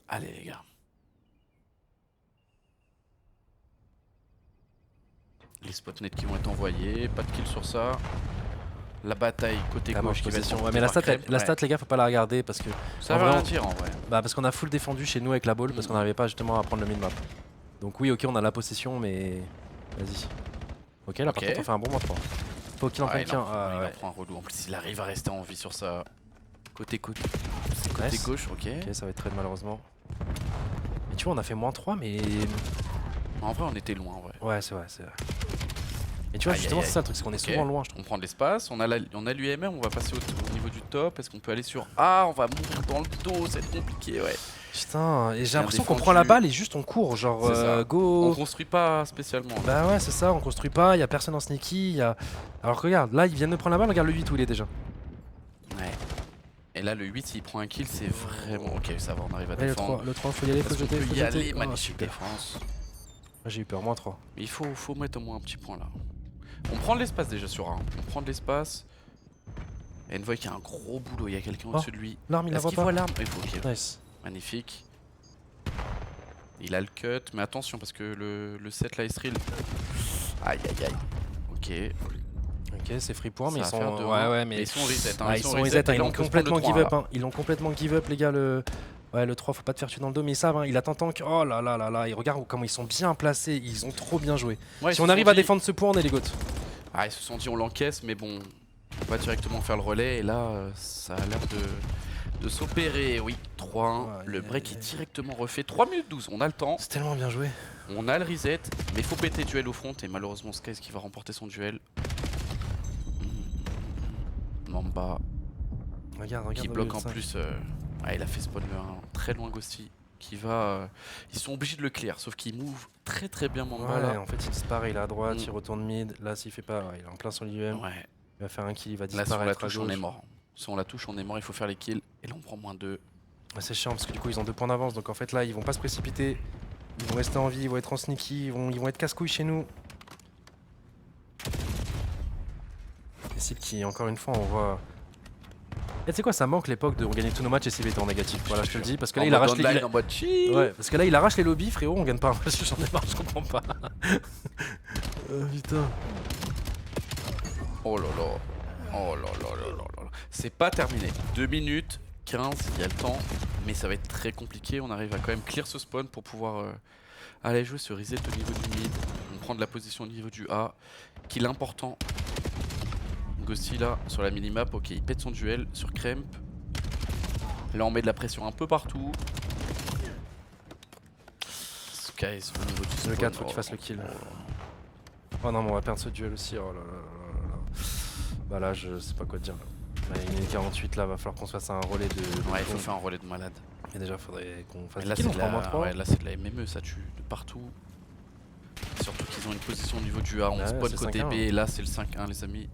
Allez les gars. Les spots nets qui vont être envoyés, pas de kill sur ça. La bataille côté gauche qui va être mais la stat les gars faut pas la regarder parce que ça va rien dire en vrai. Bah parce qu'on a full défendu chez nous avec la ball parce qu'on n'arrivait pas justement à prendre le mid-map. Donc oui ok on a la possession mais vas-y. Ok là par contre on fait un bon -3. Faut qu'il en prenne qu'un. Il en prend un relou, en plus il arrive à rester en vie sur ça. Côté gauche, ok. Ok ça va être très malheureusement. Et tu vois on a fait -3 mais... En vrai on était loin en vrai. Ouais c'est vrai. Et tu vois justement c'est ça le truc, c'est qu'on est souvent loin je trouve. On prend de l'espace, on a l'UMR, on va passer au niveau du top, est-ce qu'on peut aller sur... Ah on va mourir dans le dos, c'est compliqué ouais. Putain, et j'ai l'impression qu'on prend la balle et juste on court, genre go. On construit pas spécialement. Bah ouais c'est ça, on construit pas, y a personne en sneaky, Alors que regarde, là ils viennent de prendre la balle, regarde le 8 où il est déjà. Ouais. Et là le 8 s'il prend un kill c'est vraiment... Ok ça va, on arrive à défendre. Le 3 faut y aller, faut jeter, faut jeter. Magnifique défense. J'ai eu peur, -3. Mais il faut mettre au moins un petit point là. On prend de l'espace déjà sur un. On prend de l'espace. Et Envoy qui a un gros boulot, il y a quelqu'un au-dessus de lui. L'arme, il la voit pas. Voit l'arme? Il faut, ok. Nice. Magnifique. Il a le cut, mais attention parce que le set là, Estril. Aïe aïe aïe. Ok. Ok, c'est free point, mais ils Ça sont. va faire deux, Ouais, mais ils sont reset. ils sont reset, ils l'ont complètement give up. Ils l'ont complètement give up, les gars. Ouais, le 3, faut pas te faire tuer dans le dos, mais ils savent, hein, il attend tank. Oh là là là là, et regarde comment ils sont bien placés, ils ont trop bien joué. Si on arrive à défendre ce point, on est les goats. Ah, ils se sont dit on l'encaisse, mais bon, on va directement faire le relais, et là, ça a l'air de s'opérer. Oui, 3-1, le break est directement refait. 3 minutes 12, on a le temps. C'est tellement bien joué. On a le reset, mais il faut péter duel au front, et malheureusement Skies qui va remporter son duel. Mamba Regarde qui bloque en plus. Il a fait spawn le 1, très loin Ghosty. Qui va. Ils sont obligés de le clear, sauf qu'il move très très bien Mamba là. En fait, il disparaît, il est à droite, il retourne mid. Là, s'il fait pas, il est en plein sur l'IUM. Ouais. Il va faire un kill, il va Là, disparaître. si on la touche, on est mort. Si on la touche, on est mort, il faut faire les kills. Et là, on prend -2. C'est chiant parce que du coup, ils ont 2 points d'avance. Donc en fait, là, ils vont pas se précipiter. Ils vont rester en vie, ils vont être en sneaky, ils vont être casse-couilles chez nous. Et Sip qui, encore une fois, on voit. Et tu sais quoi, ça manque l'époque de on gagnait tous nos matchs et Sip était en négatif. Voilà, je te le dis. Parce que là, il arrache les. En mode chill. Ouais, parce que là, il arrache les lobbies, frérot. On gagne pas un match, j'en ai marre, je comprends pas. Putain. Oh là là. Oh là là là là là. C'est pas terminé. 2 minutes 15, il y a le temps. Mais ça va être très compliqué. On arrive à quand même clear ce spawn pour pouvoir aller jouer ce reset au niveau du mid. On prend de la position au niveau du A. Qui est important. Ghosty là sur la minimap, ok, il pète son duel sur Kremp. Là on met de la pression un peu partout. Skies au niveau du spawn. Le 4, faut qu'il fasse le kill. Oh non, mais on va perdre ce duel aussi. Oh là là là là. Bah là, je sais pas quoi te dire. Là, il est 48 là, va falloir qu'on se fasse un relais de. Ouais, il faut faire un relais de malade. Et déjà, faudrait qu'on fasse. Là, c'est de la... Ouais, là, c'est de la MME, ça tue de partout. Surtout qu'ils ont une position au niveau du A, on spawn côté B, et là, c'est le 5-1, les amis.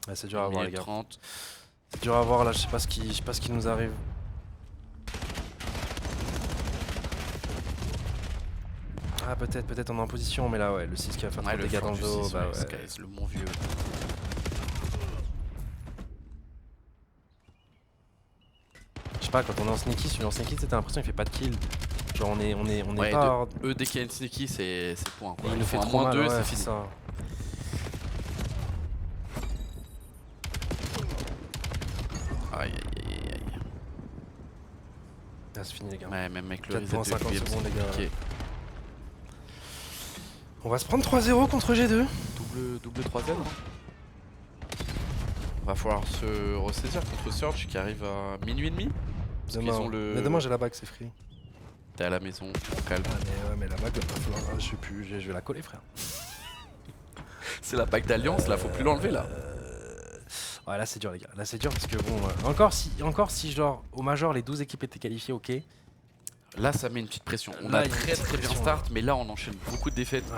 Ouais, c'est dur à voir les gars. 30. C'est dur à voir là, je sais pas ce qui nous arrive. Ah peut-être on est en position, mais là ouais, le 6 qui va faire trop de dégâts dans le dos, bah ouais. Skies, le bon vieux. Je sais pas, quand on est en sneaky, celui en sneaky, t'as l'impression qu'il fait pas de kill. Genre on est ouais, pas... Eux dès qu'il y a une sneaky, c'est point. Quoi. Il nous fait trop mal, -2, ouais, c'est fini. ça. Aïe aïe aïe aïe. Ah, c'est fini les gars. Ouais, même avec le 4 reset points, de 50 FBM, secondes les gars. okay. On va se prendre 3-0 contre G2. Double 3-0. Va falloir se ressaisir contre Surge qui arrive à minuit et demi. Demain, mais demain j'ai la bague, c'est free. T'es à la maison, on calme. Ah mais ouais, mais la bague, va falloir... je sais plus, je vais la coller frère. C'est la bague d'alliance, là, faut plus l'enlever là. Ouais, là c'est dur les gars, là c'est dur parce que bon, encore si genre au Major les 12 équipes étaient qualifiées, ok. Là ça met une petite pression, on là, a très bien start, mais là on enchaîne beaucoup de défaites. Ouais.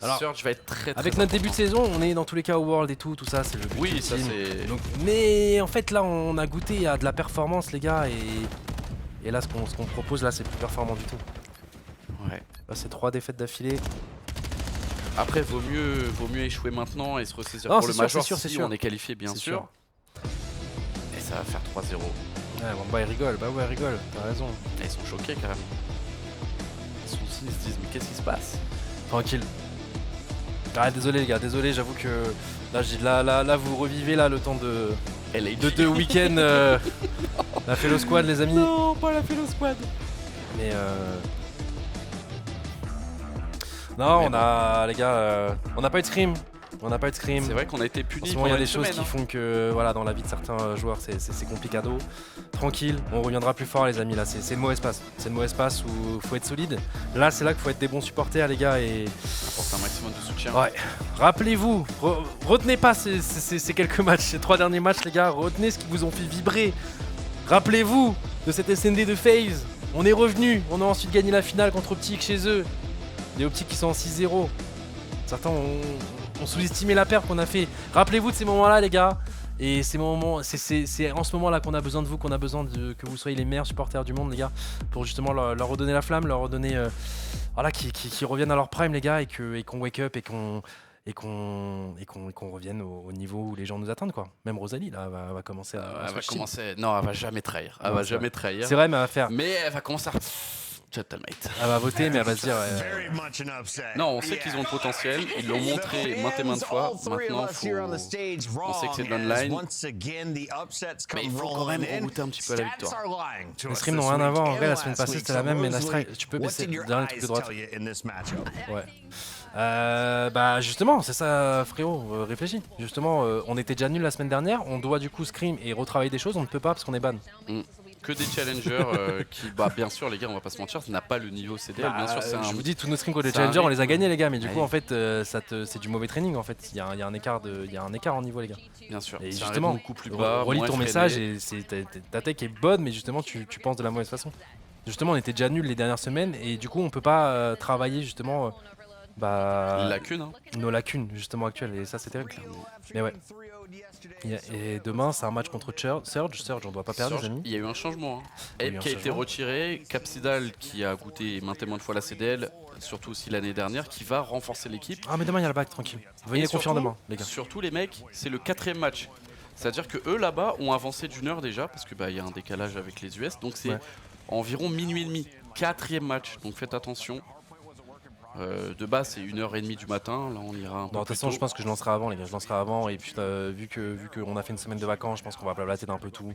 Alors, Surge va être très avec notre début de saison, on est dans tous les cas au World et tout ça, c'est le but. Oui, ça c'est... Mais en fait là on a goûté à de la performance les gars et là ce qu'on propose là c'est plus performant du tout. Ouais. Là c'est 3 défaites d'affilée. Après vaut mieux échouer maintenant et se ressaisir pour le Major si on est qualifié bien sûr. Et ça va faire 3-0. Ouais bon bah ils rigolent, t'as raison. Et ils sont choqués quand même. Ils sont aussi, ils se disent mais qu'est-ce qui se passe? Tranquille. Ah, désolé les gars, désolé, j'avoue que là vous revivez là le temps de 2 week-ends la Fellow Squad les amis. Non, pas la Fellow Squad. Mais non, on a les gars, on n'a pas eu de scrim. C'est vrai qu'on a été punis. Il y a des choses qui font que voilà, dans la vie de certains joueurs c'est complicado. Tranquille, on reviendra plus fort les amis là, c'est le mauvais espace. C'est le mauvais espace où faut être solide. Là c'est là qu'il faut être des bons supporters les gars et apporter un maximum de soutien. Ouais. Rappelez-vous, retenez pas ces quelques matchs, ces 3 derniers matchs les gars, retenez ce qui vous ont fait vibrer. Rappelez-vous de cette SND de FaZe. On est revenu, on a ensuite gagné la finale contre Optic chez eux. Les Optic qui sont en 6-0. Certains ont sous-estimé la perte qu'on a fait. Rappelez-vous de ces moments-là les gars. Et ces moments, c'est en ce moment-là qu'on a besoin de vous, qu'on a besoin que vous soyez les meilleurs supporters du monde les gars. Pour justement leur redonner la flamme, leur redonner... voilà, qui reviennent à leur prime les gars et qu'on wake up et qu'on revienne au niveau où les gens nous attendent quoi. Même Rosalie là va commencer à non, elle va jamais trahir. Elle va jamais trahir. C'est vrai mais elle va faire. Mais elle va commencer à... Chatalmate. Elle va voter, mais elle va se dire. Non, on sait qu'ils ont le potentiel, ils l'ont montré maintes et maintes fois. Maintenant, on sait que c'est de l'online. Mais il faut quand même regoûter un petit peu à la victoire. Les streams n'ont rien à voir. En vrai, la semaine passée, c'était la même, mais tu peux baisser le dernier truc de droite. Ouais. Bah justement, c'est ça, frérot, réfléchis. Justement, on était déjà nul la semaine dernière, on doit du coup scrim et retravailler des choses, on ne peut pas parce qu'on est ban. Que des challengers qui, bah bien sûr les gars, on va pas se mentir, ça n'a pas le niveau CDL, bien sûr. Je vous dis, tous nos scrims contre les challengers, on les a gagnés les gars, mais du coup en fait, c'est du mauvais training en fait. Il y a un écart en niveau les gars. Bien sûr. Et justement, beaucoup plus bas, relis ton moins message freiné. et ta tech est bonne, mais justement tu penses de la mauvaise façon. Justement, on était déjà nuls les dernières semaines et du coup on peut pas travailler justement Lacune, hein. nos lacunes justement actuelles et ça c'est terrible. Mais ouais. Et demain c'est un match contre Surge, on doit pas perdre les amis. Il y a eu un changement. Il y a eu Ape un qui a été changement. retiré, Capsidal qui a goûté maintes et maintes fois la CDL, surtout aussi l'année dernière, qui va renforcer l'équipe. Ah mais demain il y a le bac, tranquille. Venez confiant demain les gars. Surtout les mecs, c'est le 4e match. C'est-à-dire que eux là-bas ont avancé d'une heure déjà, parce que bah il y a un décalage avec les US, donc c'est environ minuit et demi. 4e match, donc faites attention. De base c'est 1h30 du matin, là on ira un peu De toute plus façon tôt. je pense que je lancerai avant les gars, je lancerai avant et puis vu qu'on a fait une semaine de vacances, je pense qu'on va blablater d'un peu tout.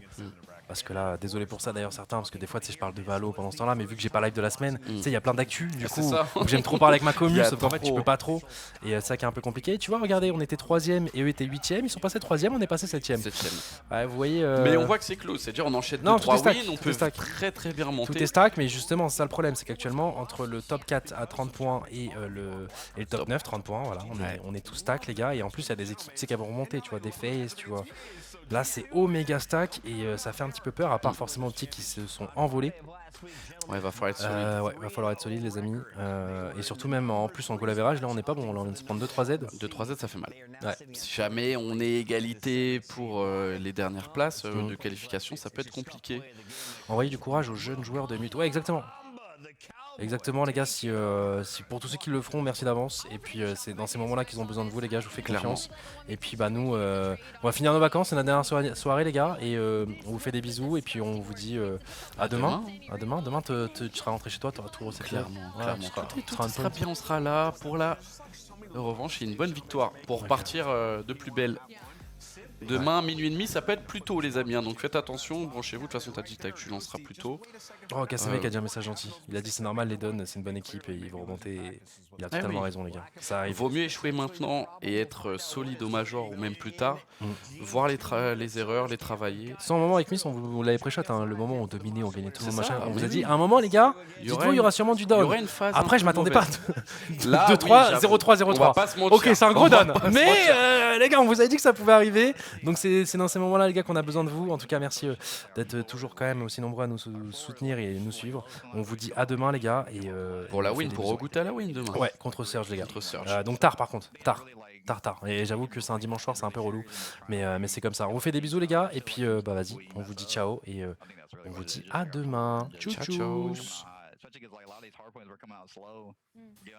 Parce que là, désolé pour ça d'ailleurs certains, parce que des fois tu sais je parle de Valo pendant ce temps là, mais vu que j'ai pas live de la semaine, tu sais il y a plein d'actu, du coup donc j'aime trop parler avec ma commu, sauf qu'en fait tu peux pas trop. Et c'est ça qui est un peu compliqué. Tu vois, regardez, on était 3ème et eux étaient 8ème, ils sont passés 3ème, on est passé 7ème. Ouais, vous voyez. Mais on voit que c'est close, c'est-à-dire on enchaîne 2-3 wins, on peut très bien remonter. Tout est stack, mais justement c'est ça le problème, c'est qu'actuellement entre le top 4 à 30 points et le top 9, 30 points, voilà, on est tous stack les gars, et en plus il y a des équipes tu sais, qui vont remonter, tu vois, des FaZe, tu vois. Là c'est Omega stack et ça fait un petit peu peur, à part forcément Optic qui se sont envolés. Ouais, va falloir être solide. Ouais, va falloir être solide les amis. Et surtout même en plus en goal average, là on n'est pas bon, là on vient de se prendre 2-3 Z. 2-3 Z ça fait mal. Ouais. Si jamais on est égalité pour les dernières places de qualification, ça peut être compliqué. Envoyez du courage aux jeunes joueurs de Mute. Ouais exactement. Exactement les gars, si pour tous ceux qui le feront, merci d'avance. Et puis c'est dans ces moments-là qu'ils ont besoin de vous les gars, je vous fais confiance. Et puis bah nous, on va finir nos vacances, c'est la dernière soirée les gars. Et on vous fait des bisous et puis on vous dit à demain. À demain. Demain tu seras rentré chez toi, tu auras tout recyclé. Clairement. Tout sera bien, on sera là pour la revanche et une bonne victoire pour partir de plus belle. Demain, minuit et demi, ça peut être plus tôt, les amis. Hein, donc faites attention, branchez-vous. De toute façon, t'as dit que tu lanceras plus tôt. Oh, Kassamé qui a dit un message gentil. Il a dit c'est normal, les Dons, c'est une bonne équipe et ils vont remonter. Il a totalement raison, les gars. Ça arrive. Vaut mieux échouer maintenant et être solide au Major ou même plus tard. Voir les erreurs, les travailler. C'est un moment avec Miss, on vous l'avait pré-shot, hein, le moment où on dominait, on gagnait tout le monde, machin. On vous a dit, oui. à un moment, les gars, dites-vous, il y aura sûrement du down. Après, je m'attendais pas. 2-3, 0-3, 0-3. Ok, c'est un gros down. Mais les gars, on vous a dit que ça pouvait arriver. Donc c'est dans ces moments-là, les gars, qu'on a besoin de vous. En tout cas, merci d'être toujours quand même aussi nombreux à nous soutenir et nous suivre. On vous dit à demain, les gars. Et pour la win, pour regoûter à la win demain. Ouais, contre Surge, les gars. Contre Surge. Donc tard, par contre. Tard. Et j'avoue que c'est un dimanche soir, c'est un peu relou. Mais c'est comme ça. On vous fait des bisous, les gars. Et puis, bah vas-y, on vous dit ciao. Et on vous dit à demain. Ciao, ciao.